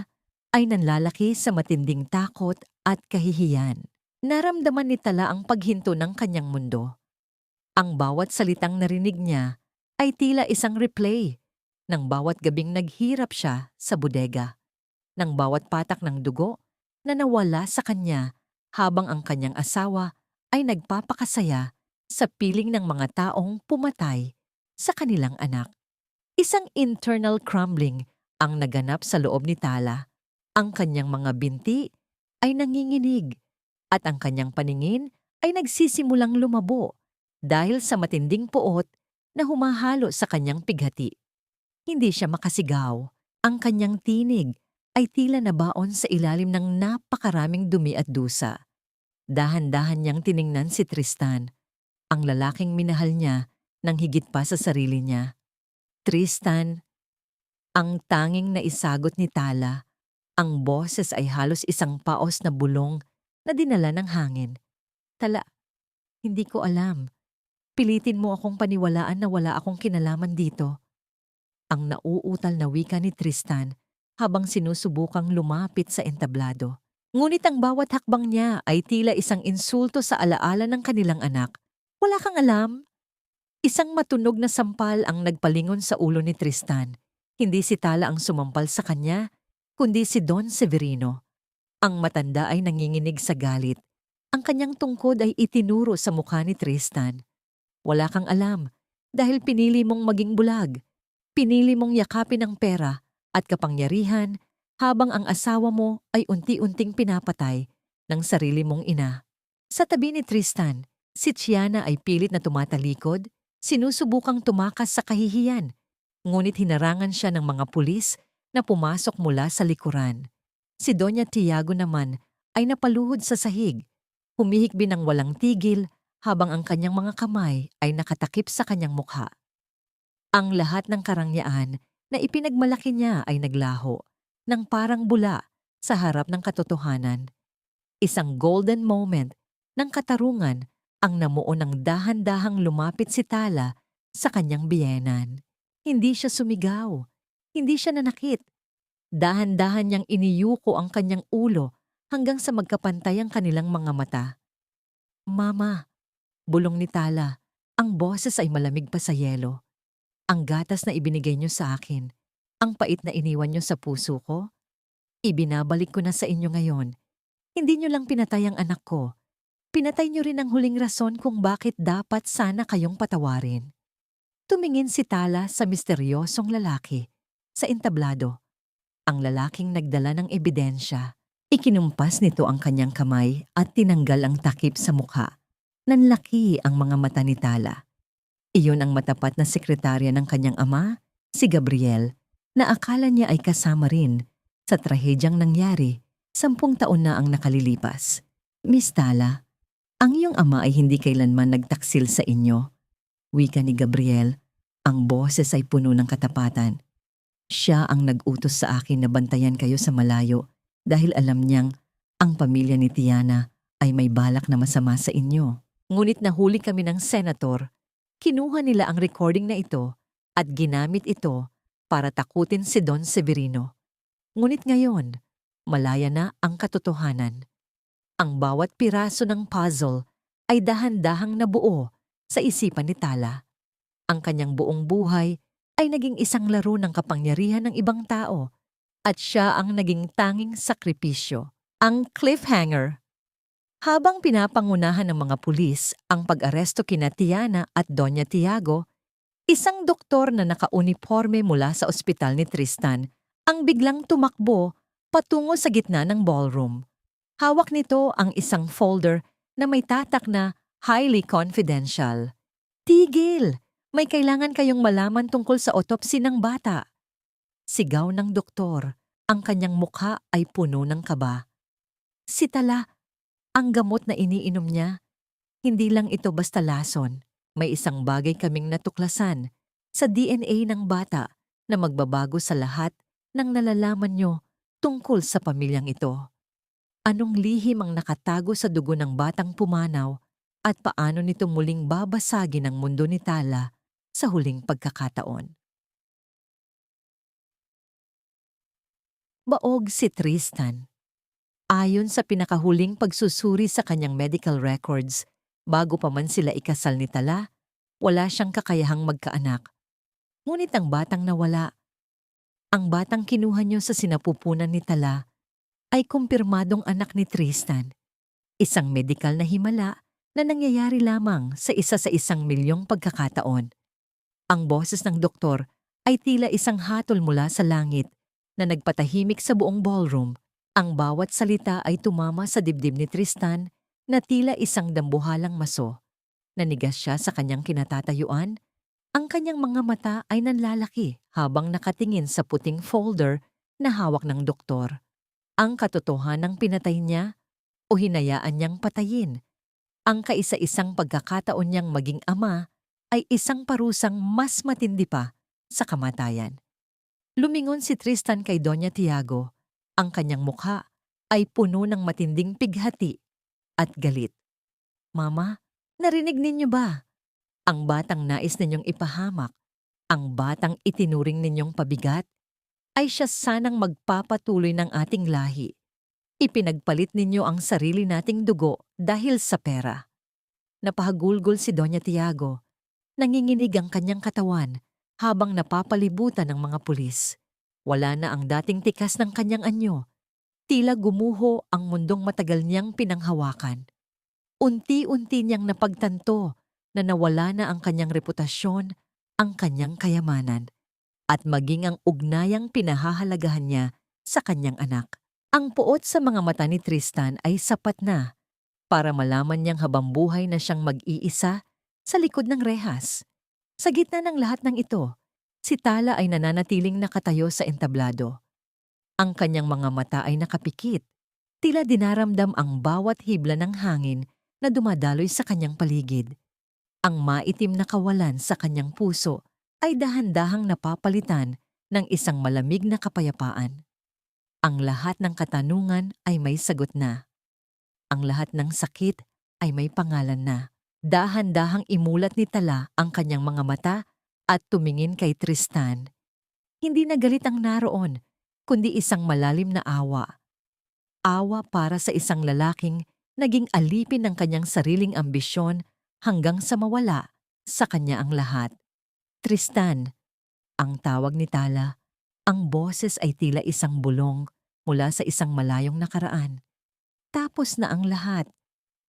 ay nanlalaki sa matinding takot at kahihiyan. Naramdaman ni Tala ang paghinto ng kanyang mundo. Ang bawat salitang narinig niya ay tila isang replay ng bawat gabing naghirap siya sa bodega, ng bawat patak ng dugo na nawala sa kanya habang ang kanyang asawa ay nagpapakasaya sa piling ng mga taong pumatay sa kanilang anak. Isang internal crumbling ang naganap sa loob ni Tala. Ang kanyang mga binti ay nanginginig at ang kanyang paningin ay nagsisimulang lumabo dahil sa matinding puot na humahalo sa kanyang pighati. Hindi siya makasigaw. Ang kanyang tinig ay tila nabaon sa ilalim ng napakaraming dumi at dusa. Dahan-dahan niyang tiningnan si Tristan, ang lalaking minahal niya nang higit pa sa sarili niya. Tristan, ang tanging naisagot ni Tala. Ang boses ay halos isang paos na bulong na dinala ng hangin. Tala, hindi ko alam. Pilitin mo akong paniwalaan na wala akong kinalaman dito. Ang nauutal na wika ni Tristan habang sinusubukang lumapit sa entablado. Ngunit ang bawat hakbang niya ay tila isang insulto sa alaala ng kanilang anak. Wala kang alam? Isang matunog na sampal ang nagpalingon sa ulo ni Tristan. Hindi si Tala ang sumampal sa kanya, kundi si Don Severino. Ang matanda ay nanginginig sa galit. Ang kanyang tungkod ay itinuro sa mukha ni Tristan. Wala kang alam dahil pinili mong maging bulag. Pinili mong yakapin ang pera at kapangyarihan habang ang asawa mo ay unti-unting pinapatay ng sarili mong ina. Sa tabi ni Tristan, si Tiana ay pilit na tumatalikod, sinusubukang tumakas sa kahihiyan. Ngunit hinarangan siya ng mga pulis na pumasok mula sa likuran. Si Doña Tiago naman ay napaluhod sa sahig, humihikbi ng walang tigil habang ang kanyang mga kamay ay nakatakip sa kanyang mukha. Ang lahat ng karangyaan na ipinagmalaki niya ay naglaho ng parang bula sa harap ng katotohanan. Isang golden moment ng katarungan ang namuo ng dahan-dahang lumapit si Tala sa kanyang biyenan. Hindi siya sumigaw, hindi siya nanakit. Dahan-dahan niyang iniyuko ang kanyang ulo hanggang sa magkapantay ang kanilang mga mata. Mama, bulong ni Tala, ang boses ay malamig pa sa yelo. Ang gatas na ibinigay niyo sa akin, ang pait na iniwan niyo sa puso ko, ibinabalik ko na sa inyo ngayon. Hindi niyo lang pinatay ang anak ko. Pinatay niyo rin ang huling rason kung bakit dapat sana kayong patawarin. Tumingin si Tala sa misteryosong lalaki sa entablado. Ang lalaking nagdala ng ebidensya. Ikinumpas nito ang kanyang kamay at tinanggal ang takip sa mukha. Nanlaki ang mga mata ni Tala. Iyon ang matapat na sekretarya ng kanyang ama, si Gabriel, na akala niya ay kasama rin sa trahedyang nangyari 10 taon na ang nakalilipas. Miss Tala, ang iyong ama ay hindi kailanman nagtaksil sa inyo. Wika ni Gabriel, ang boses ay puno ng katapatan. Siya ang nag-utos sa akin na bantayan kayo sa malayo dahil alam niyang ang pamilya ni Tiana ay may balak na masama sa inyo. Ngunit nahuli kami ng senator. Kinuha nila ang recording na ito at ginamit ito para takutin si Don Severino. Ngunit ngayon, malaya na ang katotohanan. Ang bawat piraso ng puzzle ay dahan-dahang nabuo sa isipan ni Tala. Ang kanyang buong buhay ay naging isang laro ng kapangyarihan ng ibang tao at siya ang naging tanging sakripisyo. Ang cliffhanger. Habang pinapangunahan ng mga pulis ang pag-aresto kina Tiana at Doña Tiago, isang doktor na nakauniporme mula sa ospital ni Tristan ang biglang tumakbo patungo sa gitna ng ballroom. Hawak nito ang isang folder na may tatak na highly confidential. Tigil! May kailangan kayong malaman tungkol sa autopsy ng bata. Sigaw ng doktor, ang kanyang mukha ay puno ng kaba. Si Tala, ang gamot na iniinom niya, hindi lang ito basta lason. May isang bagay kaming natuklasan sa DNA ng bata na magbabago sa lahat ng nalalaman nyo tungkol sa pamilyang ito. Anong lihim ang nakatago sa dugo ng batang pumanaw at paano nito muling babasagin ang mundo ni Tala sa huling pagkakataon. Baog si Tristan. Ayon sa pinakahuling pagsusuri sa kanyang medical records, bago pa man sila ikasal ni Tala, wala siyang kakayahang magkaanak. Ngunit ang batang nawala, ang batang kinuha niyo sa sinapupunan ni Tala, ay kumpirmadong anak ni Tristan. Isang medikal na himala na nangyayari lamang sa isa sa 1,000,000 pagkakataon. Ang boses ng doktor ay tila isang hatol mula sa langit na nagpatahimik sa buong ballroom. Ang bawat salita ay tumama sa dibdib ni Tristan na tila isang dambuhalang maso. Nanigas siya sa kanyang kinatatayuan. Ang kanyang mga mata ay nanlalaki habang nakatingin sa puting folder na hawak ng doktor. Ang katotohanang pinatay niya o hinayaan niyang patayin. Ang kaisa-isang pagkakataon niyang maging ama ay isang parusang mas matindi pa sa kamatayan. Lumingon si Tristan kay Doña Tiago. Ang kanyang mukha ay puno ng matinding pighati at galit. "Mama, narinig ninyo ba? Ang batang nais ninyong ipahamak, ang batang itinuring ninyong pabigat, ay siya sanang magpapatuloy ng ating lahi. Ipinagpalit ninyo ang sarili nating dugo dahil sa pera." Napahagulgol si Doña Tiago. Nanginginig ang kanyang katawan habang napapalibutan ng mga pulis. Wala na ang dating tikas ng kanyang anyo. Tila gumuho ang mundong matagal niyang pinanghawakan. Unti-unti niyang napagtanto na nawala na ang kanyang reputasyon, ang kanyang kayamanan, at maging ang ugnayang pinahahalagahan niya sa kanyang anak. Ang puot sa mga mata ni Tristan ay sapat na para malaman niyang habambuhay na siyang mag-iisa sa likod ng rehas. Sa gitna ng lahat ng ito, si Tala ay nananatiling nakatayo sa entablado. Ang kanyang mga mata ay nakapikit, tila dinaramdam ang bawat hibla ng hangin na dumadaloy sa kanyang paligid. Ang maitim na kawalan sa kanyang puso ay dahan-dahang napapalitan ng isang malamig na kapayapaan. Ang lahat ng katanungan ay may sagot na. Ang lahat ng sakit ay may pangalan na. Dahan-dahang imulat ni Tala ang kanyang mga mata at tumingin kay Tristan. Hindi na galit ang naroon, kundi isang malalim na awa. Awa para sa isang lalaking naging alipin ng kanyang sariling ambisyon hanggang sa mawala sa kanya ang lahat. "Tristan," ang tawag ni Tala. Ang boses ay tila isang bulong mula sa isang malayong nakaraan. "Tapos na ang lahat.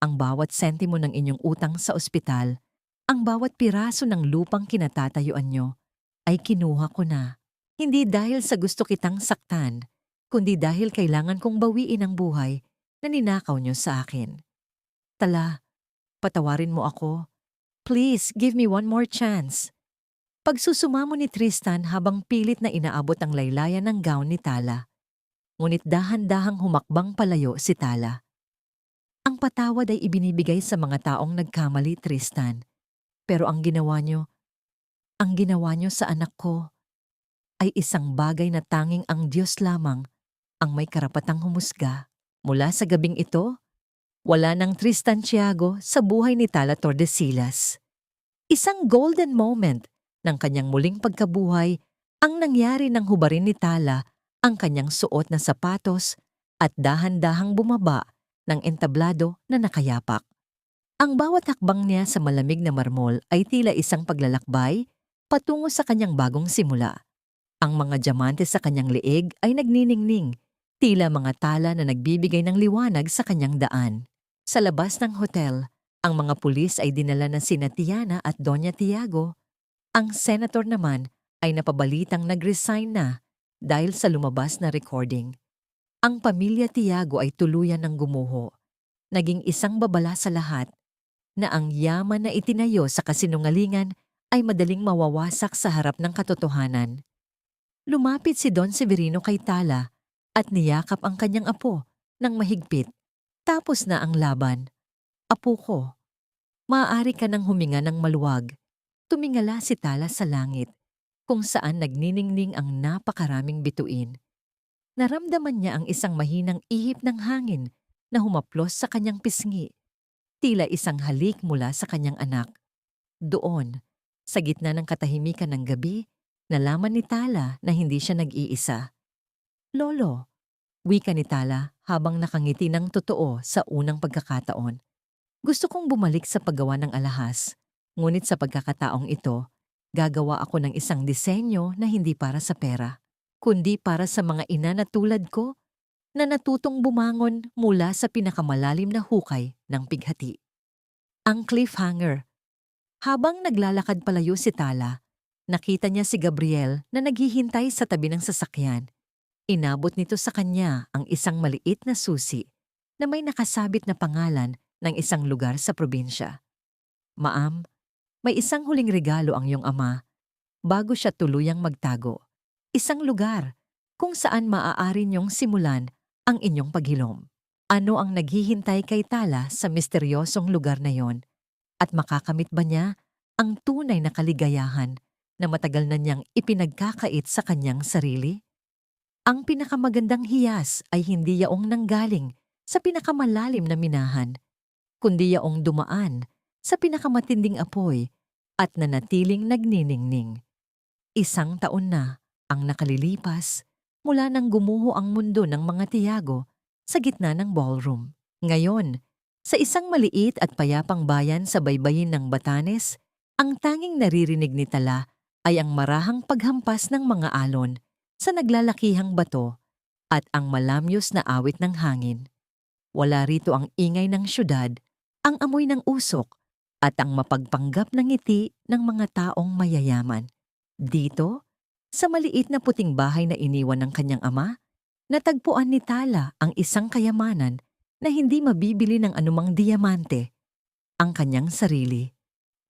Ang bawat sentimo ng inyong utang sa ospital, ang bawat piraso ng lupang kinatatayuan nyo, ay kinuha ko na. Hindi dahil sa gusto kitang saktan, kundi dahil kailangan kong bawiin ang buhay na ninakaw nyo sa akin. Tala, patawarin mo ako. Please, give me one more chance." Pagsusumamo ni Tristan habang pilit na inaabot ang laylayan ng gown ni Tala. Ngunit dahan-dahang humakbang palayo si Tala. "Ang patawad ay ibinibigay sa mga taong nagkamali, Tristan. Pero ang ginawa nyo sa anak ko, ay isang bagay na tanging ang Diyos lamang ang may karapatang humusga." Mula sa gabing ito, wala ng Tristan Tiago sa buhay ni Tala Tordesillas. Isang golden moment ng kanyang muling pagkabuhay ang nangyari nang hubarin ni Tala ang kanyang suot na sapatos at dahan-dahang bumaba ng entablado na nakayapak. Ang bawat hakbang niya sa malamig na marmol ay tila isang paglalakbay patungo sa kanyang bagong simula. Ang mga diamante sa kanyang leeg ay nagniningning, tila mga tala na nagbibigay ng liwanag sa kanyang daan. Sa labas ng hotel, ang mga pulis ay dinala na sina Tiana at Doña Tiago. Ang senator naman ay napabalitang nag-resign na dahil sa lumabas na recording. Ang pamilya Tiago ay tuluyan ng gumuho. Naging isang babala sa lahat na ang yaman na itinayo sa kasinungalingan ay madaling mawawasak sa harap ng katotohanan. Lumapit si Don Severino kay Tala at niyakap ang kanyang apo ng mahigpit. "Tapos na ang laban. Apo ko, maaari ka nang huminga ng maluwag." Tumingala si Tala sa langit, kung saan nagniningning ang napakaraming bituin. Naramdaman niya ang isang mahinang ihip ng hangin na humaplos sa kanyang pisngi. tila isang halik mula sa kanyang anak. Doon, sa gitna ng katahimikan ng gabi, nalaman ni Tala na hindi siya nag-iisa. Lolo, wika ni Tala habang nakangiti ng totoo sa unang pagkakataon. Gusto kong bumalik sa paggawa ng alahas, ngunit sa pagkakataong ito, gagawa ako ng isang disenyo na hindi para sa pera, kundi para sa mga ina na tulad ko na natutong bumangon mula sa pinakamalalim na hukay ng pighati. Ang cliffhanger. Habang naglalakad palayo si Tala, nakita niya si Gabriel na naghihintay sa tabi ng sasakyan. Inabot nito sa kanya ang isang maliit na susi na may nakasabit na pangalan ng isang lugar sa probinsya. Maam, may isang huling regalo ang iyong ama bago siya tuluyang magtago. Isang lugar kung saan maaari niyong simulan ang inyong paghilom. Ano ang naghihintay kay Tala sa misteryosong lugar na yon? At makakamit ba niya ang tunay na kaligayahan na matagal na niyang ipinagkakait sa kanyang sarili? Ang pinakamagandang hiyas ay hindi yaong nanggaling sa pinakamalalim na minahan, kundi yaong dumaan sa pinakamatinding apoy at nanatiling nagniningning. 1 taon na ang nakalilipas mula nang gumuho ang mundo ng mga tiyago sa gitna ng ballroom. Ngayon, sa isang maliit at payapang bayan sa baybayin ng Batanes, ang tanging naririnig ni Tala ay ang marahang paghampas ng mga alon sa naglalakihang bato at ang malamyos na awit ng hangin. Wala rito ang ingay ng syudad, ang amoy ng usok, at ang mapagpanggap na ngiti ng mga taong mayayaman. Dito, sa maliit na puting bahay na iniwan ng kanyang ama, natagpuan ni Tala ang isang kayamanan na hindi mabibili ng anumang diamante, ang kanyang sarili.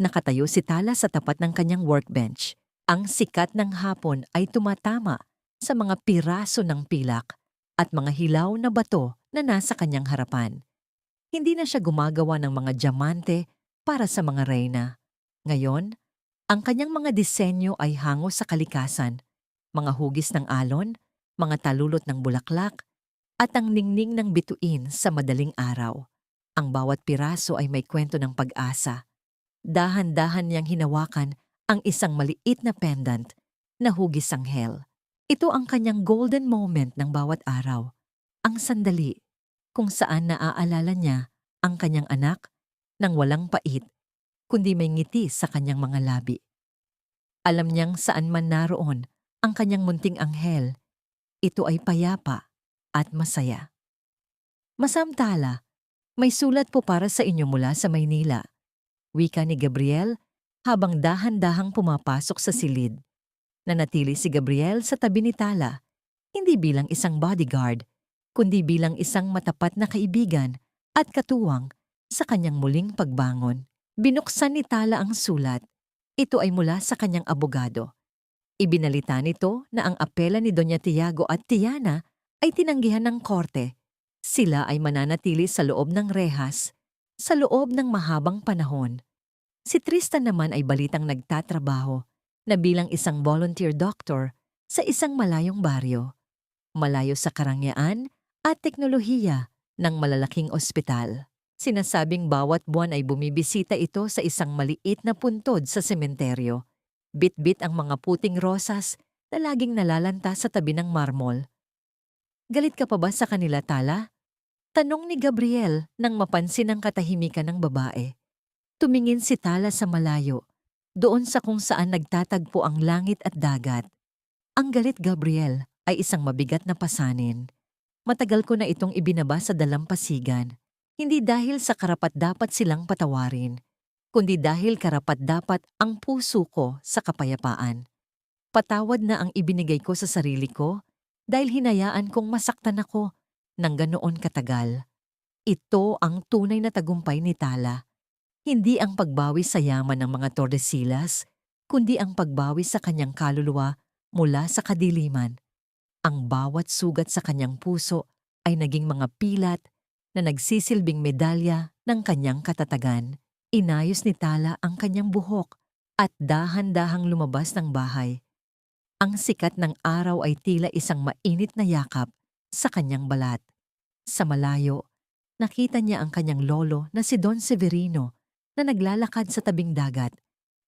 Nakatayo si Tala sa tapat ng kanyang workbench. Ang sikat ng hapon ay tumatama sa mga piraso ng pilak at mga hilaw na bato na nasa kanyang harapan. Hindi na siya gumagawa ng mga diamante para sa mga reyna. Ngayon, ang kanyang mga disenyo ay hango sa kalikasan, mga hugis ng alon, mga talulot ng bulaklak, at ang ningning ng bituin sa madaling araw. Ang bawat piraso ay may kwento ng pag-asa. Dahan-dahan niyang hinawakan ang isang maliit na pendant na hugis anghel. Ito ang kanyang golden moment ng bawat araw. Ang sandali kung saan naaalala niya ang kanyang anak nang walang pait, kundi may ngiti sa kanyang mga labi. Alam niyang saan man naroon ang kanyang munting anghel, ito ay payapa at masaya. Masamtala, may sulat po para sa inyo mula sa Maynila. Wika ni Gabriel habang dahan-dahang pumapasok sa silid. Nanatili si Gabriel sa tabi ni Tala, hindi bilang isang bodyguard, kundi bilang isang matapat na kaibigan at katuwang sa kanyang muling pagbangon. Binuksan ni Tala ang sulat. Ito ay mula sa kanyang abogado. Ibinalita nito na ang apela ni Doña Tiago at Tiana ay tinanggihan ng korte. Sila ay mananatili sa loob ng rehas, sa loob ng mahabang panahon. Si Tristan naman ay balitang nagtatrabaho na bilang isang volunteer doctor sa isang malayong baryo. Malayo sa karangyaan at teknolohiya ng malalaking ospital. Sinasabing bawat buwan ay bumibisita ito sa isang maliit na puntod sa sementeryo. Bit-bit ang mga puting rosas na laging nalalanta sa tabi ng marmol. Galit ka pa ba sa kanila, Tala? Tanong ni Gabriel nang mapansin ang katahimikan ng babae. Tumingin si Tala sa malayo, doon sa kung saan nagtatagpo ang langit at dagat. Ang galit, Gabriel, ay isang mabigat na pasanin. Matagal ko na itong ibinaba sa dalampasigan, hindi dahil sa karapat-dapat silang patawarin, kundi dahil karapat-dapat ang puso ko sa kapayapaan. Patawad na ang ibinigay ko sa sarili ko dahil hinayaan kong masaktan ako ng ganoon katagal. Ito ang tunay na tagumpay ni Tala. Hindi ang pagbawi sa yaman ng mga Tordesillas, kundi ang pagbawi sa kanyang kaluluwa mula sa kadiliman. Ang bawat sugat sa kanyang puso ay naging mga pilat na nagsisilbing medalya ng kanyang katatagan. Inayos ni Tala ang kanyang buhok at dahan-dahang lumabas ng bahay. Ang sikat ng araw ay tila isang mainit na yakap sa kanyang balat. Sa malayo, Nakita niya ang kanyang lolo na si Don Severino na naglalakad sa tabing dagat,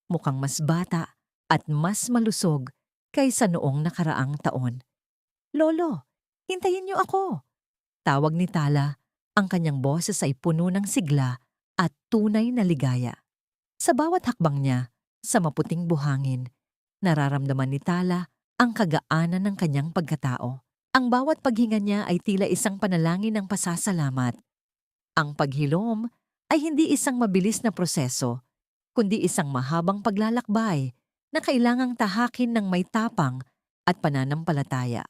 mukhang mas bata at mas malusog kaysa noong nakaraang taon. "Lolo, hintayin niyo ako!" Tawag ni Tala, ang kanyang boses ay puno ng sigla at tunay na ligaya. Sa bawat hakbang niya, sa maputing buhangin, nararamdaman ni Tala ang kagaanan ng kanyang pagkatao. Ang bawat paghinga niya ay tila isang panalangin ng pasasalamat. Ang paghilom ay hindi isang mabilis na proseso, kundi isang mahabang paglalakbay na kailangang tahakin ng may tapang at pananampalataya.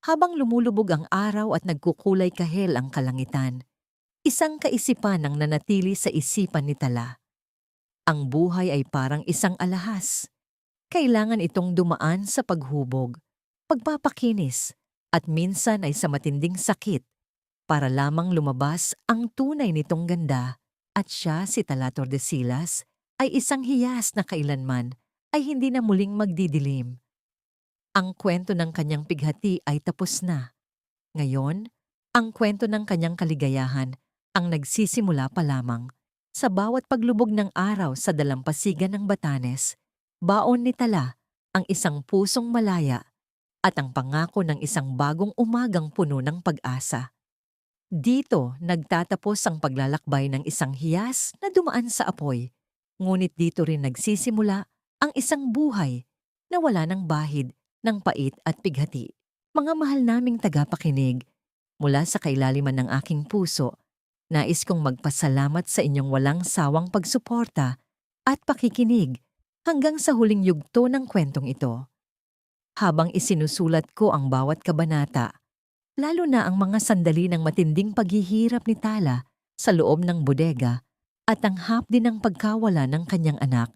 Habang lumulubog ang araw at nagkukulay kahel ang kalangitan, isang kaisipan ang nanatili sa isipan ni Tala. Ang buhay ay parang isang alahas. Kailangan itong dumaan sa paghubog, pagpapakinis, at minsan ay sa matinding sakit para lamang lumabas ang tunay nitong ganda. At siya, si Tala Tordesillas, ay isang hiyas na kailanman ay hindi na muling magdidilim. Ang kwento ng kanyang pighati ay tapos na. Ngayon, ang kwento ng kanyang kaligayahan ang nagsisimula pa lamang. Sa bawat paglubog ng araw sa dalampasigan ng Batanes, baon ni Tala ang isang pusong malaya at ang pangako ng isang bagong umagang puno ng pag-asa. Dito nagtatapos ang paglalakbay ng isang hiyas na dumaan sa apoy, ngunit dito rin nagsisimula ang isang buhay na wala ng bahid ng pait at pighati. Mga mahal naming tagapakinig, mula sa kailaliman ng aking puso, nais kong magpasalamat sa inyong walang sawang pagsuporta at pakikinig hanggang sa huling yugto ng kwentong ito. Habang isinusulat ko ang bawat kabanata, lalo na ang mga sandali ng matinding paghihirap ni Tala sa loob ng bodega at ang hapdi ng pagkawala ng kanyang anak,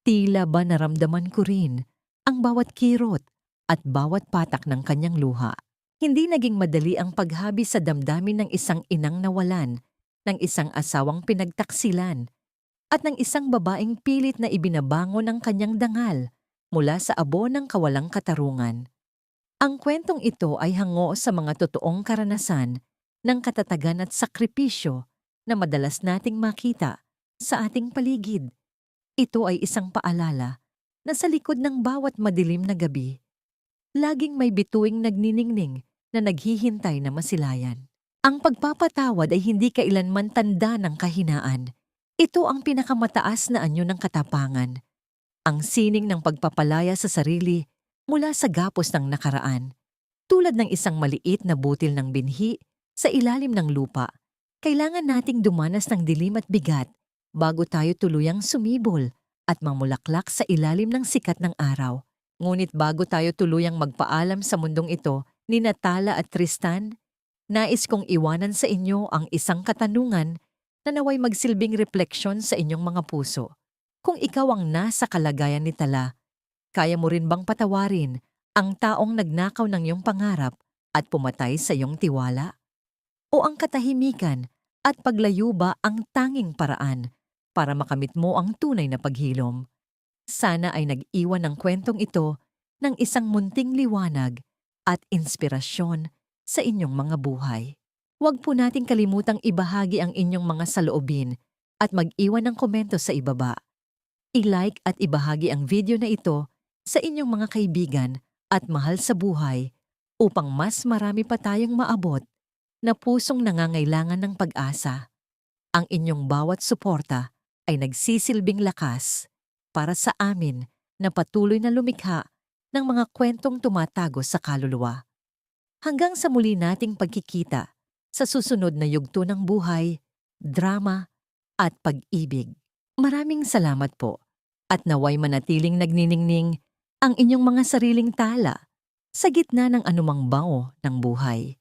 tila ba naramdaman ko rin ang bawat kirot at bawat patak ng kanyang luha. Hindi naging madali ang paghabi sa damdamin ng isang inang nawalan, ng isang asawang pinagtaksilan, at ng isang babaeng pilit na ibinabangon ang kanyang dangal mula sa abo ng kawalang katarungan. Ang kwentong ito ay hango sa mga totoong karanasan ng katatagan at sakripisyo na madalas nating makita sa ating paligid. Ito ay isang paalala na sa likod ng bawat madilim na gabi, laging may bituing nagniningning na naghihintay na masilayan. Ang pagpapatawad ay hindi kailanman tanda ng kahinaan. Ito ang pinakamataas na anyo ng katapangan. Ang sining ng pagpapalaya sa sarili mula sa gapos ng nakaraan. Tulad ng isang maliit na butil ng binhi sa ilalim ng lupa, kailangan nating dumanas ng dilim at bigat bago tayo tuluyang sumibol at mamulaklak sa ilalim ng sikat ng araw. Ngunit bago tayo tuluyang magpaalam sa mundong ito, ni Tala at Tristan, nais kong iwanan sa inyo ang isang katanungan na naway magsilbing refleksyon sa inyong mga puso. Kung ikaw ang nasa kalagayan ni Tala, kaya mo rin bang patawarin ang taong nagnakaw ng iyong pangarap at pumatay sa iyong tiwala? O ang katahimikan at paglayo ba ang tanging paraan para makamit mo ang tunay na paghilom? Sana ay nag-iwan ng kwentong ito ng isang munting liwanag at inspirasyon sa inyong mga buhay. Huwag po nating kalimutang ibahagi ang inyong mga saloobin at mag-iwan ng komento sa ibaba. I-like at ibahagi ang video na ito sa inyong mga kaibigan at mahal sa buhay upang mas marami pa tayong maabot na pusong nangangailangan ng pag-asa. Ang inyong bawat suporta ay nagsisilbing lakas para sa amin na patuloy na lumikha ng mga kwentong tumatago sa kaluluwa. Hanggang sa muli nating pagkikita sa susunod na yugto ng buhay, drama at pag-ibig. Maraming salamat po at naway manatiling nagniningning ang inyong mga sariling tala sa gitna ng anumang bao ng buhay.